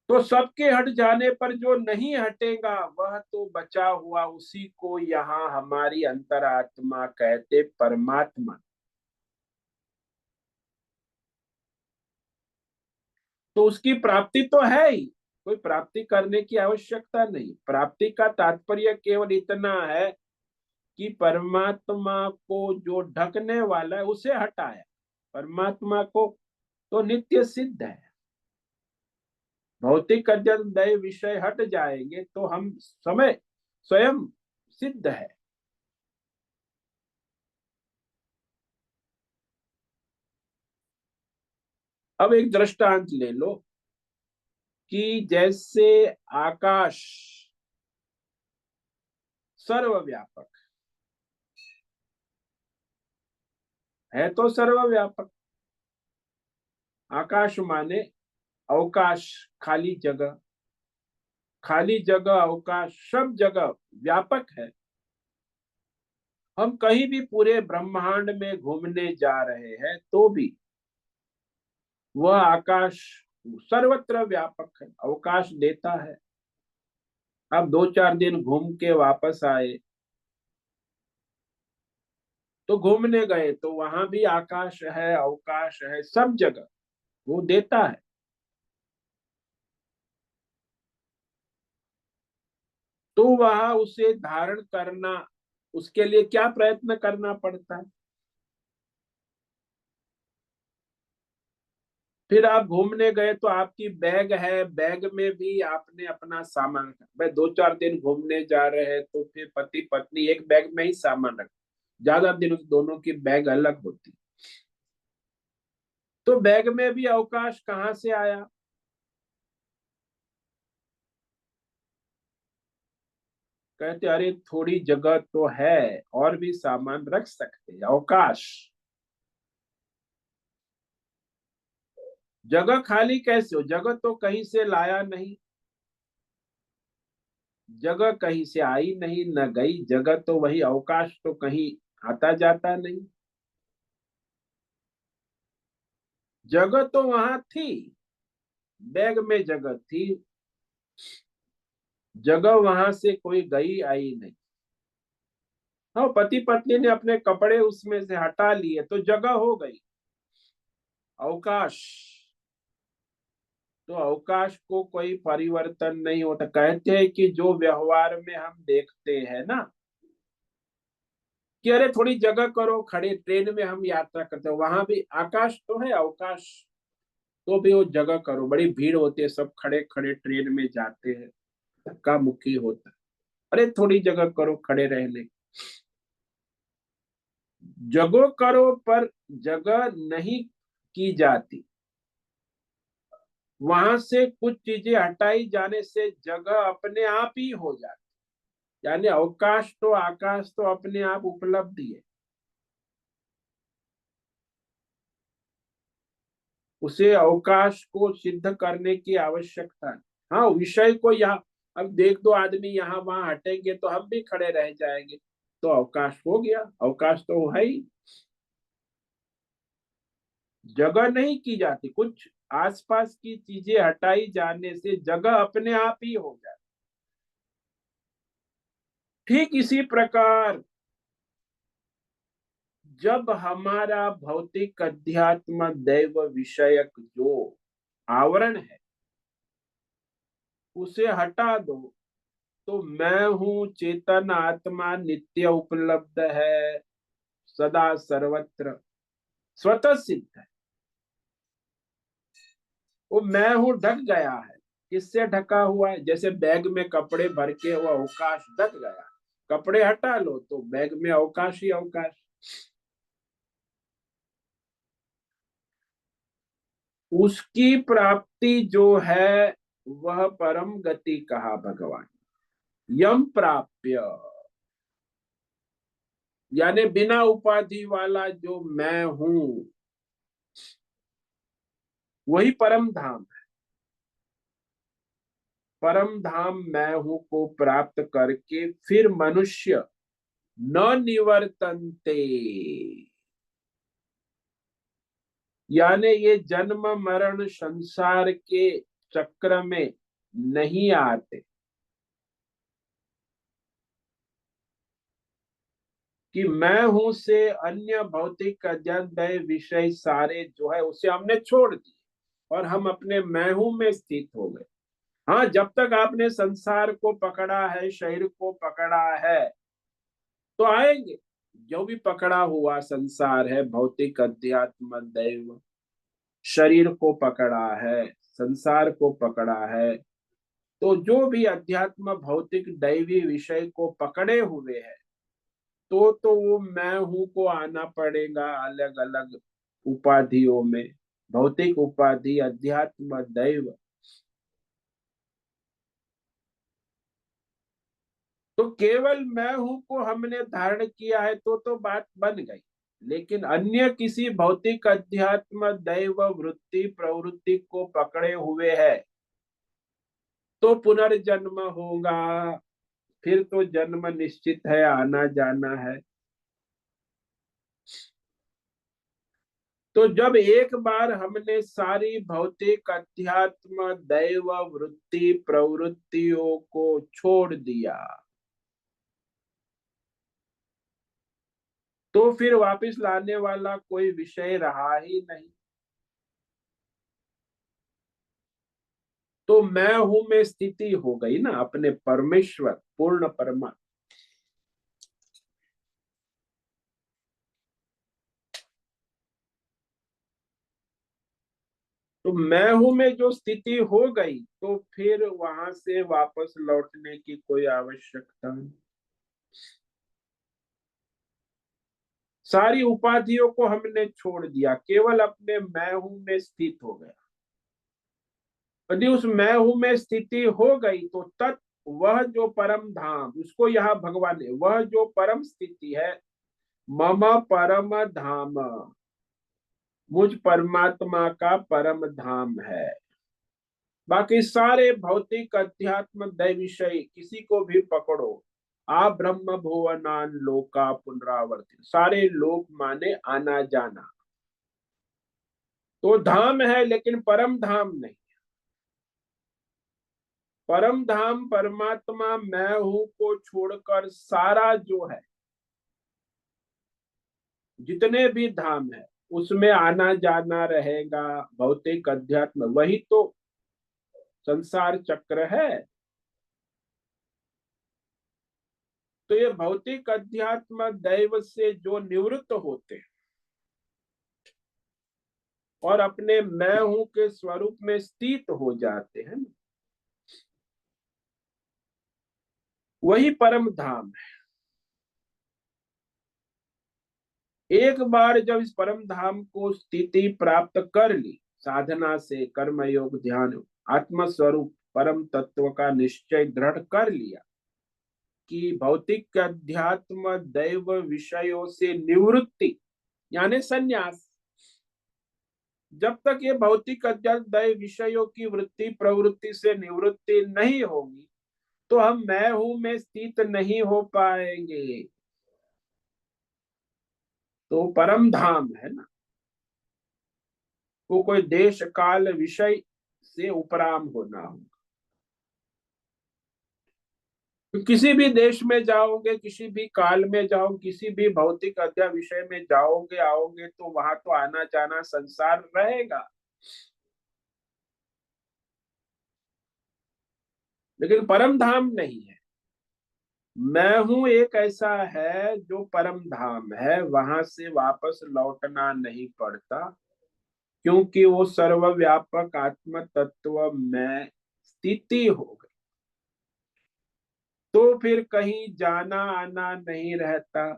तो सबके हट जाने पर जो नहीं हटेगा वह तो बचा हुआ, उसी को यहाँ हमारी अंतरात्मा कहते, परमात्मा। तो उसकी प्राप्ति तो है ही, कोई प्राप्ति करने की आवश्यकता नहीं। प्राप्ति का तात्पर्य केवल इतना है कि परमात्मा को जो ढकने वाला है उसे हटाया। परमात्मा को तो नित्य सिद्ध है, भौतिक अध्ययन दय विषय हट जाएंगे तो हम समय स्वयं सिद्ध है। अब एक दृष्टांत ले लो कि जैसे आकाश सर्वव्यापक है, तो सर्वव्यापक आकाश माने अवकाश, खाली जगह, खाली जगह अवकाश सब जगह व्यापक है। हम कहीं भी पूरे ब्रह्मांड में घूमने जा रहे हैं तो भी वह आकाश सर्वत्र व्यापक है, अवकाश देता है। अब 2-4 दिन घूम के वापस आए तो घूमने गए तो वहां भी आकाश है, अवकाश है, सब जगह वो देता है। तो वह उसे धारण करना, उसके लिए क्या प्रयत्न करना पड़ता है। फिर आप घूमने गए तो आपकी बैग है, बैग में भी आपने अपना सामान रखा। भाई 2-4 दिन घूमने जा रहे हैं तो फिर पति पत्नी एक बैग में ही सामान रख, ज्यादा दिन तो दोनों की बैग अलग होती। तो बैग में भी अवकाश कहाँ से आया। कहते अरे थोड़ी जगह तो है, और भी सामान रख सकते हैं, अवकाश। जगह खाली कैसे हो, जगह तो कहीं से लाया नहीं, जगह कहीं से आई नहीं न गई, जगह तो वही, अवकाश तो कहीं आता जाता नहीं। जगह तो वहां थी, बैग में जगह थी, जगह वहां से कोई गई आई नहीं। हाँ, पति पत्नी ने अपने कपड़े उसमें से हटा लिए तो जगह हो गई, अवकाश। तो अवकाश को कोई परिवर्तन नहीं होता। कहते हैं कि जो व्यवहार में हम देखते हैं ना, कि अरे थोड़ी जगह करो, खड़े ट्रेन में हम यात्रा करते हैं, वहां भी आकाश तो है, अवकाश। तो भी वो जगह करो, बड़ी भीड़ होती है, सब खड़े खड़े ट्रेन में जाते हैं, धक्का मुक्की होता है, अरे थोड़ी जगह करो खड़े रहने। जगह करो पर जगह नहीं की जाती, वहां से कुछ चीजें हटाई जाने से जगह अपने आप ही हो जाती। यानी अवकाश तो, आकाश तो अपने आप उपलब्धि है, उसे अवकाश को सिद्ध करने की आवश्यकता है। हाँ, विषय को यहाँ, अब देख दो आदमी यहाँ वहां हटेंगे तो हम भी खड़े रह जाएंगे, तो अवकाश हो गया, अवकाश तो है ही। जगह नहीं की जाती, कुछ आसपास की चीजें हटाई जाने से जगह अपने आप ही हो जाती। ठीक इसी प्रकार जब हमारा भौतिक अध्यात्म दैव विषयक जो आवरण है उसे हटा दो, तो मैं हूं चेतन आत्मा नित्य उपलब्ध है, सदा सर्वत्र स्वतः सिद्ध है। वो मैं हूं ढक गया है, किससे ढका हुआ है, जैसे बैग में कपड़े भर के वो अवकाश ढक गया, कपड़े हटा लो तो बैग में अवकाश ही अवकाश। उसकी प्राप्ति जो है वह परम गति कहा भगवान, यम प्राप्य, यानी बिना उपाधि वाला जो मैं हूं वही परम धाम। परम धाम मैं हूं को प्राप्त करके फिर मनुष्य न निवर्तन्ते, यानी ये जन्म मरण संसार के चक्र में नहीं आते, कि मैं हूं से अन्य भौतिक अध्ययन विषय सारे जो है उसे हमने छोड़ दिए और हम अपने मैं हूं में स्थित हो गए। हाँ, जब तक आपने संसार को पकड़ा है, शरीर को पकड़ा है, तो आएंगे। जो भी पकड़ा हुआ संसार है, भौतिक अध्यात्म दैव, शरीर को पकड़ा है, संसार को पकड़ा है, तो जो भी अध्यात्म भौतिक दैवी विषय को पकड़े हुए हैं, तो वो मैं हूं को आना पड़ेगा अलग अलग उपाधियों में, भौतिक उपाधि, अध्यात्म दैव। तो केवल मैं हूं को हमने धारण किया है तो बात बन गई। लेकिन अन्य किसी भौतिक अध्यात्म दैव वृत्ति प्रवृत्ति को पकड़े हुए है तो पुनर्जन्म होगा, फिर तो जन्म निश्चित है, आना जाना है। तो जब एक बार हमने सारी भौतिक अध्यात्म दैव वृत्ति प्रवृत्तियों को छोड़ दिया, तो फिर वापस लाने वाला कोई विषय रहा ही नहीं। तो मैं हूं में स्थिति हो गई ना अपने परमेश्वर पूर्ण परमात्मा। तो मैं हूं में जो स्थिति हो गई तो फिर वहां से वापस लौटने की कोई आवश्यकता नहीं। सारी उपाधियों को हमने छोड़ दिया, केवल अपने मैं हूं में स्थित हो गया। यदि उस मैं हूं में स्थिति हो गई तो तत् वह जो परम धाम, उसको यहाँ भगवान ने, वह जो परम स्थिति है, मम परम धाम, मुझ परमात्मा का परम धाम है। बाकी सारे भौतिक अध्यात्म दैव विषय किसी को भी पकड़ो, आ ब्रह्म भुवनान लोका पुनरावर्तित, सारे लोक माने आना जाना, तो धाम है लेकिन परम धाम नहीं। परम धाम परमात्मा मैं हूं को छोड़कर सारा जो है, जितने भी धाम है उसमें आना जाना रहेगा। भौतिक अध्यात्म वही तो संसार चक्र है। तो ये भौतिक अध्यात्म दैव से जो निवृत्त होते हैं और अपने मैं हूं के स्वरूप में स्थित हो जाते हैं, वही परम धाम है। एक बार जब इस परम धाम को स्थिति प्राप्त कर ली, साधना से, कर्म योग, ध्यान, आत्म स्वरूप परम तत्व का निश्चय दृढ़ कर लिया कि भौतिक अध्यात्म दैव विषयों से निवृत्ति यानी संन्यास, जब तक ये भौतिक अध्यात्म दैव विषयों की वृत्ति प्रवृत्ति से निवृत्ति नहीं होगी तो हम मैं हूं में स्थित नहीं हो पाएंगे। तो परम धाम है ना, वो कोई देश काल विषय से उपराम होना होगा। तो किसी भी देश में जाओगे, किसी भी काल में जाओ, किसी भी भौतिक अध्याय विषय में जाओगे आओगे तो वहां तो आना जाना संसार रहेगा, लेकिन परम धाम नहीं है। मैं हूं एक ऐसा है जो परम धाम है, वहां से वापस लौटना नहीं पड़ता, क्योंकि वो सर्वव्यापक आत्म तत्व में स्थिति हो गई। तो फिर कहीं जाना आना नहीं रहता।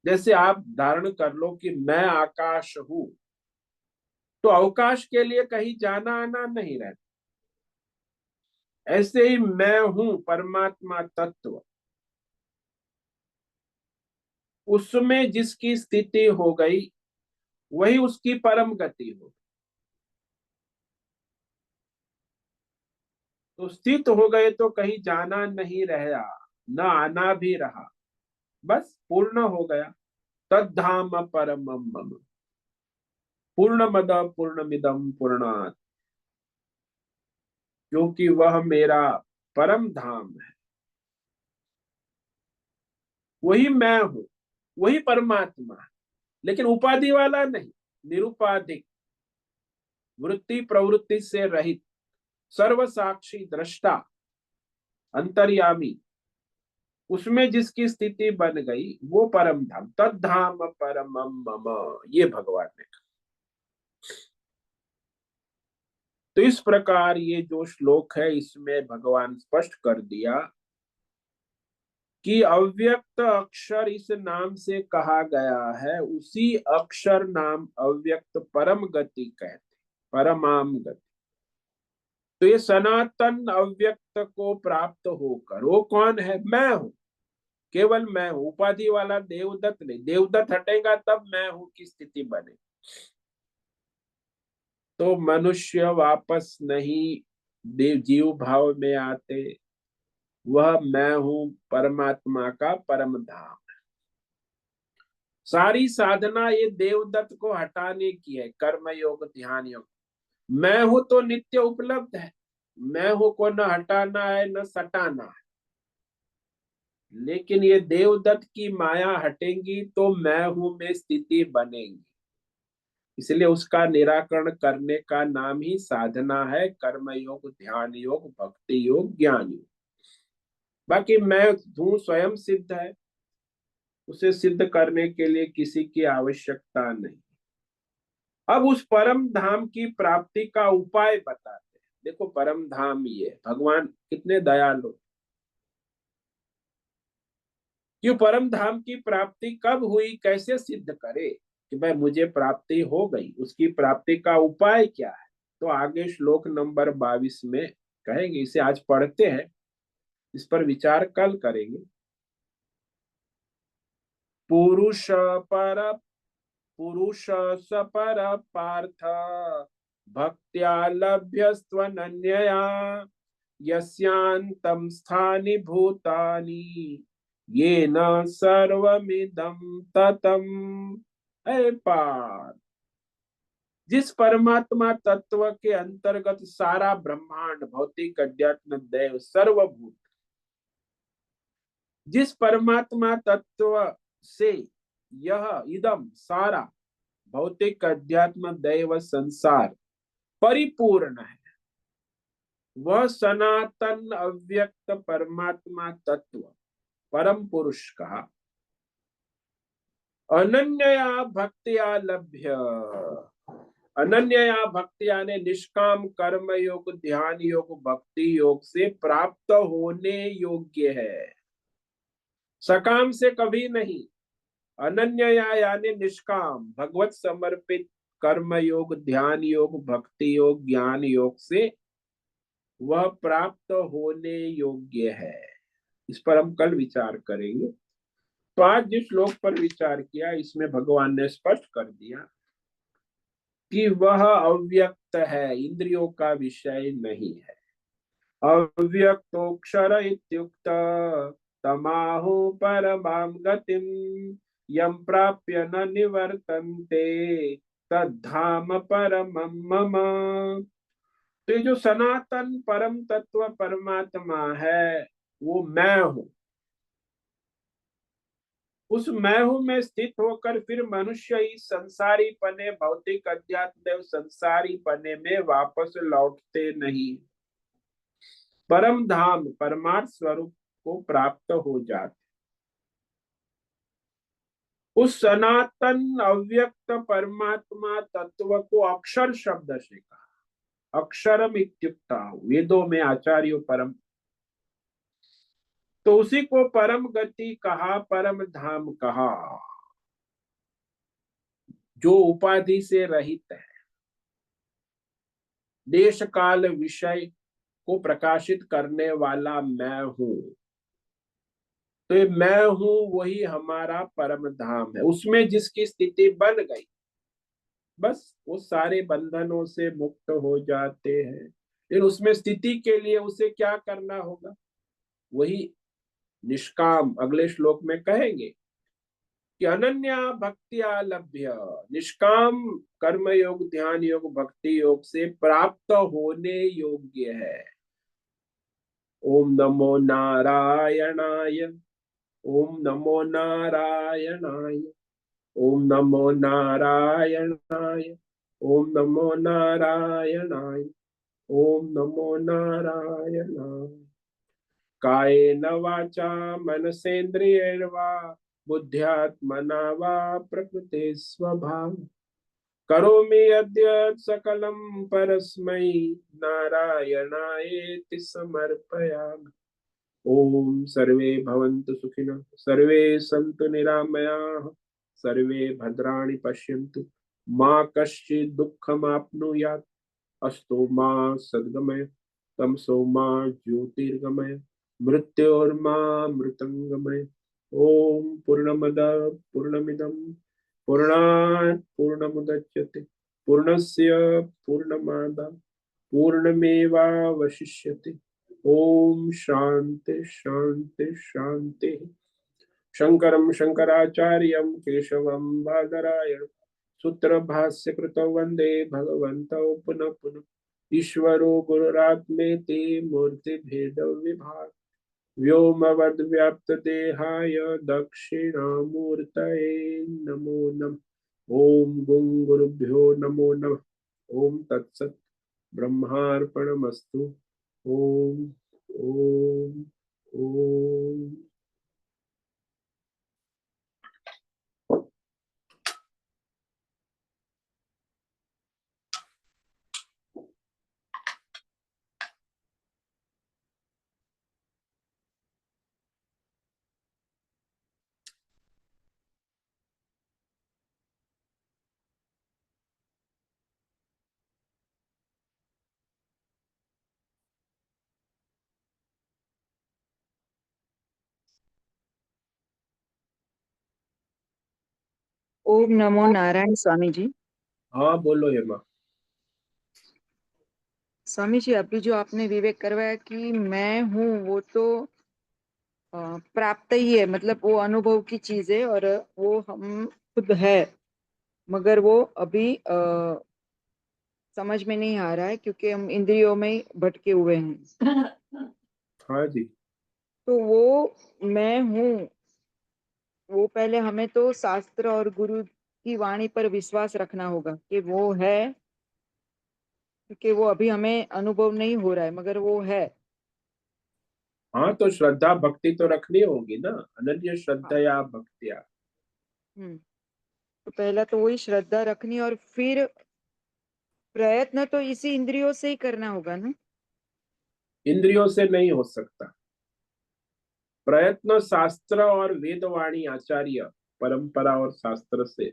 जैसे आप धारण कर लो कि मैं आकाश हूं, तो अवकाश के लिए कहीं जाना आना नहीं रहता। ऐसे ही मैं हूं परमात्मा तत्व, उसमें जिसकी स्थिति हो गई वही उसकी परम गति हो। तो स्थित हो गए तो कहीं जाना नहीं रहा, न आना भी रहा, बस पूर्ण हो गया। तद्धाम परमम मम, पूर्णमद पूर्णमिदम पूर्णात्, क्योंकि वह मेरा परम धाम है। वही मैं हूं, वही परमात्मा है, लेकिन उपाधि वाला नहीं, निरुपाधिक, वृत्ति प्रवृत्ति से रहित, सर्व साक्षी दृष्टा, अंतर्यामी, उसमें जिसकी स्थिति बन गई वो परम धाम। तद्धाम परमम मम, ये भगवान ने कहा। तो इस प्रकार ये जो श्लोक है इसमें भगवान स्पष्ट कर दिया कि अव्यक्त अक्षर इस नाम से कहा गया है, उसी अक्षर नाम अव्यक्त परम गति कहते, परमाम गति। तो ये सनातन अव्यक्त को प्राप्त होकर, वो कौन है? मैं हूं, केवल मैं हूं, उपाधि वाला देवदत्त नहीं। देवदत्त हटेगा तब मैं हूं की स्थिति बने, तो मनुष्य वापस नहीं देव जीव भाव में आते। वह मैं हूं परमात्मा का परम धाम। सारी साधना ये देवदत्त को हटाने की है, कर्म योग, ध्यान योग। मैं हूं तो नित्य उपलब्ध है, मैं हूं को न हटाना है न सटाना है, लेकिन ये देवदत्त की माया हटेंगी तो मैं हूं में स्थिति बनेगी। इसलिए उसका निराकरण करने का नाम ही साधना है। कर्म योग, ध्यान योग, भक्ति योग, ज्ञान योग। बाकी मैं हूँ स्वयं सिद्ध है, उसे सिद्ध करने के लिए किसी की आवश्यकता नहीं। अब उस परम धाम की प्राप्ति का उपाय बताते हैं। देखो परम धाम ये भगवान कितने दयालु। कि परम धाम की प्राप्ति कब हुई, कैसे सिद्ध करे कि भाई मुझे प्राप्ति हो गई, उसकी प्राप्ति का उपाय क्या है। तो आगे श्लोक नंबर 22 में कहेंगे, इसे आज पढ़ते हैं, इस पर विचार कल करेंगे। पुरुष पर पुरुष सपर पार्थ भक्त्या लभ्यस्त्वनन्यया यस्यान्तं स्थानि भूतानि येन सर्वमिदं ततम्। अरे पार, जिस परमात्मा तत्व के अंतर्गत सारा ब्रह्मांड, भौतिक, अध्यात्म, दैव, सर्वभूत, जिस परमात्मा तत्व से यह इदम सारा भौतिक, अध्यात्म, दैव, संसार परिपूर्ण है, वह सनातन अव्यक्त परमात्मा तत्व परम पुरुष कहा। अनन्यया भक्तिया लभ्य, अनन्यया भक्तिया ने निष्काम कर्म योग, ध्यान योग, भक्ति योग से प्राप्त होने योग्य है, सकाम से कभी नहीं। अनन्यया यानी निष्काम भगवत समर्पित कर्म योग, ध्यान योग, भक्ति योग, ज्ञान योग से वह प्राप्त होने योग्य है। इस पर हम कल विचार करेंगे। तो आज जिस श्लोक पर विचार किया, इसमें भगवान ने स्पष्ट कर दिया कि वह अव्यक्त है, इंद्रियों का विषय नहीं है। अव्यक्तोक्षर इत्युक्त तमाहु परमां गतिम यम प्राप्य न निवर्तन्ते तद्धाम परमं मम। तो ये जो सनातन परम तत्व परमात्मा है, वो मैं हूं। उस मैं हूं में स्थित होकर फिर मनुष्य इस संसारी पने, भौतिक, अध्यात्म, संसारी पने में वापस लौटते नहीं, परम धाम परमार्थ स्वरूप को प्राप्त हो जाते। उस सनातन अव्यक्त परमात्मा तत्व को अक्षर शब्द से कहा। अक्षरम इत्युक्ता, वेदों में आचार्य परम, तो उसी को परम गति कहा, परम धाम कहा, जो उपाधि से रहित है, देश काल विषय को प्रकाशित करने वाला मैं हूं। तो ये मैं हूं वही हमारा परम धाम है। उसमें जिसकी स्थिति बन गई, बस वो सारे बंधनों से मुक्त हो जाते हैं। फिर उसमें स्थिति के लिए उसे क्या करना होगा, वही निष्काम अगले श्लोक में कहेंगे कि अनन्या भक्तिया लभ्य, निष्काम कर्म योग, ध्यान योग, भक्ति योग से प्राप्त होने योग्य है। ओम नमो नारायणाय, ओम नमो नारायणाय, ओम नमो नारायणाय, ओम नमो नारायणाय, ओम नमो नारायणाय। कायेन वाचा मनसेन्द्रियैर् वा बुद्ध्यात्मना वा प्रकृते स्वभाव करोमि यद्यत् सकलं परस्मै नारायणायेति समर्पयामि। ओम सर्वे भवन्तु सुखिनः, सर्वे सन्तु निरामयाः, सर्वे भद्राणि पश्यन्तु, मा कश्चित् दुःखमाप्नुयात्। अस्तु मा सद्गमय, तमसो मा ज्योतिर्गमय, मृत्योर्मा मृतंगमय। ओम पूर्णमदः पूर्णमिदं पूर्णात् पूर्णमुदच्यते पूर्णस्य पूर्णमादाय पूर्णमेवावशिष्यते। ओम शांति शांति शांति। शंकरं शंकराचार्यं केशवं बादरायणं सूत्र भाष्य कृतौ वंदे भगवन्तौ पुनः पुनः। ईश्वरो गुरुरात्मेति मूर्ति भेद विभाग व्योमवद् व्याप्त देहाय दक्षिणामूर्तये नमो नमः। ओम गुं गुरुभ्यो नमो नमः। ओम तत्सत। ब्रह्मार्पणमस्तु। ओम ओम ओम। ओम नमो नारायण स्वामी जी। हाँ बोलो हेमा। स्वामी जी, अभी जो आपने विवेक करवाया कि मैं हूँ, वो तो प्राप्त ही है, मतलब वो अनुभव की चीज है और वो हम खुद है। मगर वो अभी समझ में नहीं आ रहा है क्योंकि हम इंद्रियों में ही भटके हुए हैं। हाँ जी। तो वो मैं हूँ, वो पहले हमें तो शास्त्र और गुरु की वाणी पर विश्वास रखना होगा कि वो है, क्योंकि वो अभी हमें अनुभव नहीं हो रहा है मगर वो है। हाँ तो श्रद्धा भक्ति तो रखनी होगी ना। अनन्य हाँ। श्रद्धया भक्तिया। हम्म। तो पहला तो वही श्रद्धा रखनी और फिर प्रयत्न तो इसी इंद्रियों से ही करना होगा ना। इंद्रियों से नहीं हो सकता। प्रयत्न शास्त्र और वेदवाणी आचार्य परंपरा और शास्त्र से।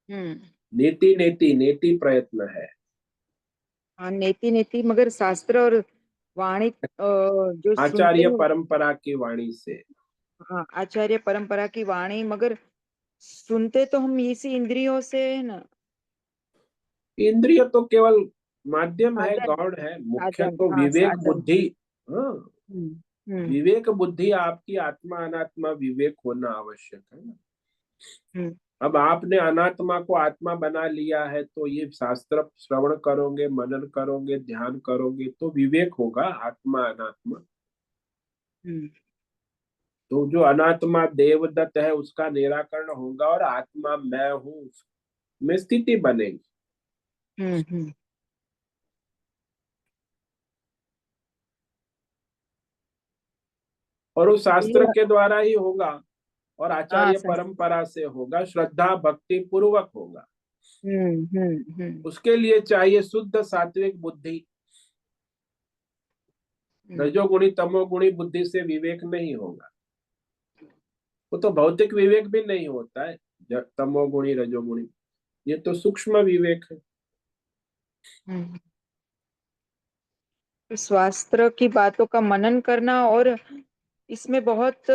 हम्म। नीति नेति नेति प्रयत्न है। हाँ, नेति नेति, मगर शास्त्र और वाणी जो सुनते आचार्य हैं। परंपरा की वाणी से। हाँ, आचार्य परंपरा की वाणी, मगर सुनते तो हम इसी इंद्रियों से है ना। इंद्रिय तो केवल माध्यम है, साधन। गौण है, मुख्य साधन, तो हाँ, विवेक साधन। बुद्धि। हाँ। हम्म। हम्म। विवेक बुद्धि आपकी आत्मा अनात्मा विवेक होना आवश्यक है ना। हम्म। अब आपने अनात्मा को आत्मा बना लिया है तो ये शास्त्र श्रवण करोगे, मनन करोगे, ध्यान करोगे तो विवेक होगा आत्मा अनात्मा। हम्म। तो जो अनात्मा देवदत्त है उसका निराकरण होगा और आत्मा मैं हूँ में स्थिति बनेगी। हम्म। हम्म। और उस शास्त्र ये। के द्वारा ही होगा और हाँ, आचार्य सच। परंपरा से होगा, श्रद्धा भक्ति पूर्वक होगा। हम्म। हम्म। हम्म। उसके लिए चाहिए शुद्ध सात्विक बुद्धि। हम्म। रजोगुणी तमोगुणी बुद्धि से विवेक नहीं होगा। वो तो भौतिक विवेक भी नहीं होता है। तमोगुणी रजोगुणी, ये तो सूक्ष्म विवेक है। हम्म। तो शास्त्र की बातों का मनन करना, और इसमें बहुत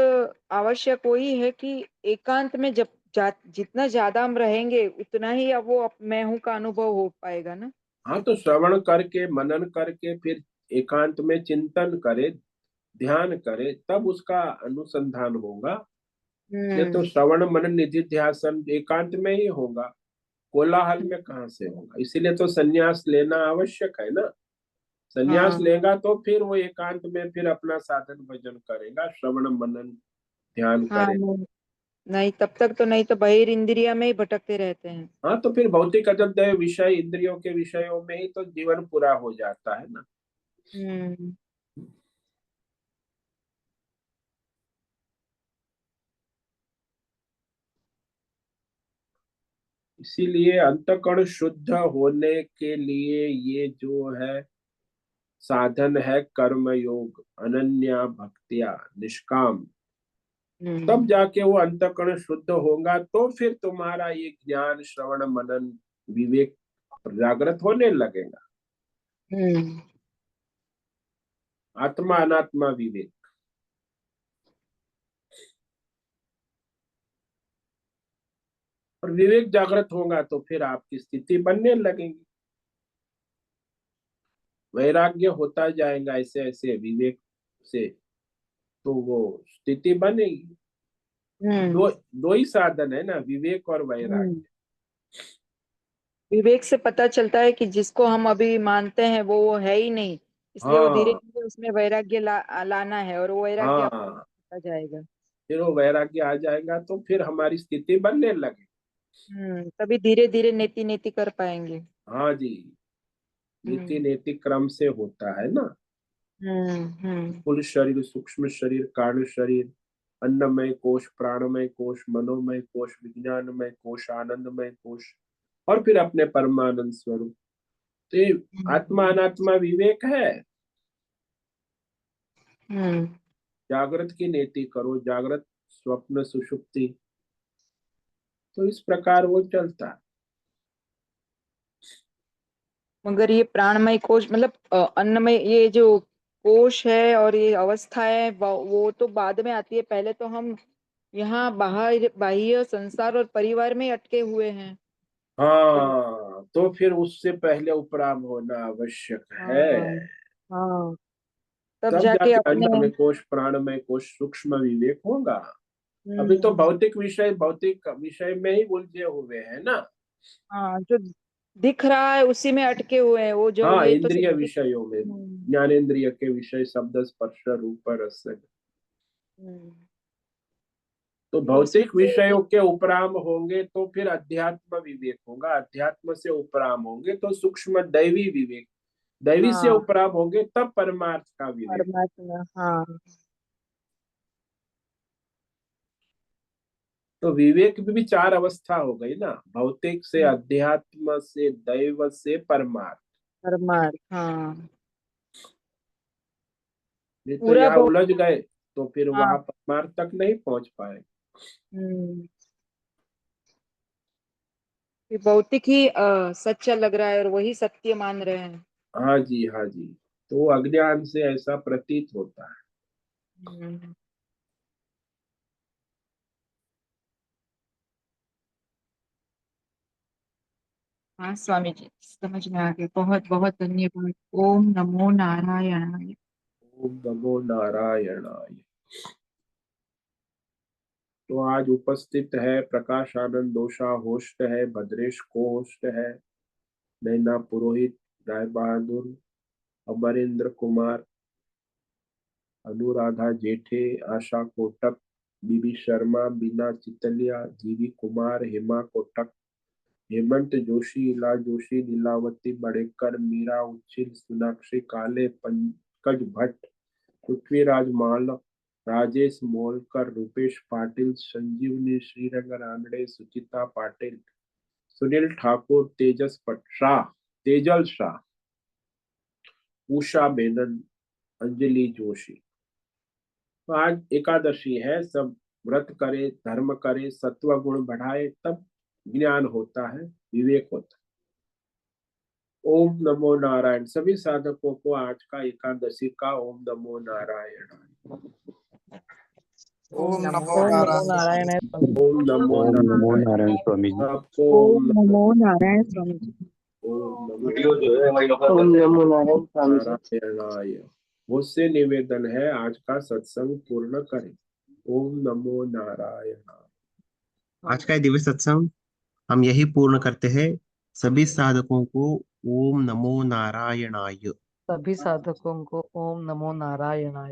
आवश्यक वही है कि एकांत में जब जितना ज्यादा हम रहेंगे उतना ही अब वो मैं हूं का अनुभव हो पाएगा ना। हाँ तो श्रवण करके मनन करके फिर एकांत में चिंतन करे, ध्यान करे, तब उसका अनुसंधान होगा। ये तो हम्म। श्रवण मनन निधि ध्यासन एकांत में ही होगा। कोलाहल में कहाँ से होगा। इसीलिए तो संन्यास लेना आवश्यक है ना। संन्यास हाँ। लेगा तो फिर वो एकांत में फिर अपना साधन भजन करेगा, श्रवण मनन ध्यान हाँ, करे। नहीं। नहीं, तब तक तो नहीं, तो बहिर इंद्रिया में ही भटकते रहते हैं। हाँ तो फिर भौतिक अजन्य विषय इंद्रियों के विषयों में ही तो जीवन पूरा हो जाता है ना। हम्म। इसीलिए अंतःकरण शुद्ध होने के लिए ये जो है साधन है कर्म योग अनन्या भक्तिया निष्काम। तब हम्म। जाके वो अंतःकरण शुद्ध होगा तो फिर तुम्हारा ये ज्ञान श्रवण मनन विवेक जागृत होने लगेगा। हम्म। आत्मा अनात्मा विवेक। और विवेक जागृत होगा तो फिर आपकी स्थिति बनने लगेगी। वैराग्य होता जाएगा ऐसे ऐसे विवेक से, तो वो स्थिति बनेगी। हम्म। दो दो ही साधन है ना, विवेक और वैराग्य। हम्म। विवेक से पता चलता है कि जिसको हम अभी मानते हैं वो है ही नहीं, इसलिए वो धीरे हाँ धीरे उसमें वैराग्य लाना है, और वो वैराग्य हाँ। अपना जाएगा। फिर वो वैराग्य आ जाएगा तो फिर हमारी स्थिति बनने लगे। तभी धीरे धीरे नेति नेति कर पाएंगे। हाँ जी, नीति हम्म नैतिक क्रम से होता है ना। हम्म। स्थूल शरीर, सूक्ष्म शरीर, कारण शरीर, अन्नमय कोश, प्राणमय कोश, मनोमय कोश, विज्ञानमय कोश, आनंदमय कोश, और फिर अपने परमानंद स्वरूप। तो ये आत्मा अनात्मा विवेक है। हम्म। जागृत की नीति करो, जागृत स्वप्न सुषुप्ति, तो इस प्रकार वो चलता है। मगर ये प्राणमय कोश मतलब अन्नमय, ये जो कोश है और ये अवस्था है वो तो बाद में आती है। पहले तो हम यहाँ बाहर बाह्य संसार और परिवार में ही अटके हुए हैं। हाँ, तो फिर उससे पहले उपराम होना आवश्यक है। हाँ हाँ, तब तब जाके जाके अपने। अन्नमय कोश, प्राणमय कोश, सूक्ष्म विवेक होगा। अभी तो हम्म। भौतिक विषय में ही उलझे हुए हैं ना। हाँ, जो दिख रहा है उसी में अटके हुए हैं, वो जो हाँ, ये तो इंद्रिय सब। विषयों में, हम्म ज्ञानेन्द्रिय के विषय, शब्द, स्पर्श, रूप, रस। हम्म। तो तो उसमें भौतिक से। विषयों के उपराम होंगे तो फिर अध्यात्म विवेक होगा, अध्यात्म से उपराम होंगे तो सूक्ष्म दैवी विवेक, दैवी से हाँ, उपराम होंगे तब परमार्थ का विवेक। परमात्मा, हाँ। तो विवेक भी चार अवस्था हो गई ना, भौतिक से अध्यात्म से दैव से परमार्थ। परमार्थ, हाँ। नहीं तो पूरा यहाँ बहुत। उलझ गए तो फिर हाँ। वहां परमार्थ तक नहीं पहुंच पाए। हम्म। ये भौतिक ही सच्चा लग रहा है और वही सत्य मान रहे हैं। हाँ जी, हाँ जी। तो अज्ञान से ऐसा प्रतीत होता है। हम्म। हाँ स्वामी जी, समझ में आ गया। बहुत बहुत धन्यवाद। ओम नमो नारायणाय। ओम नमो नारायणाय। तो आज उपस्थित है प्रकाश आनंद दोषा होस्ट है, भद्रेश को होस्ट है, नैना पुरोहित, राय बहादुर, अमरेंद्र कुमार, अनुराधा जेठे, आशा कोटक, बीबी शर्मा, बीना चितलिया, जीवी कुमार, हेमा कोटक, हेमंत जोशी, इला जोशी, लीलावती बड़ेकर, मीरा उच्छिल, सोनाक्षी काले, पंकज भट्ट, पृथ्वीराज माल, राजेश मोलकर, रूपेश पाटिल, संजीवनी श्रीरंग रानडे, सुचिता पाटिल, सुनील ठाकुर, शाह, तेजल शाह, उषा बेनन, अंजलि जोशी। तो आज एकादशी है, सब व्रत करे, धर्म करे, सत्व गुण बढ़ाए, तब ज्ञान होता है, विवेक होता है। ओम नमो नारायण। सभी साधकों को आज का एकादशी का ओम नमो नारायण। ओम नमो ओम नमो नारायण नारायण स्वामी। है स्वामी जी। ओम नमो ओम नमो नारायण। नारायण स्वामी जी। सबको ओम ओम नमो, नमो नारायण स्वामी जी। ओम नमो वीडियो जो है वही ओम नमो नारायण स्वामी जी। नारायणाय। मुझसे निवेदन है आज का सत्संग पूर्ण करें। ओम नमो नारायण। आज का ये दिव्य सत्संग हम यही पूर्ण करते हैं। सभी साधकों को ओम नमो नारायणाय। सभी साधकों को ओम नमो नारायणाय।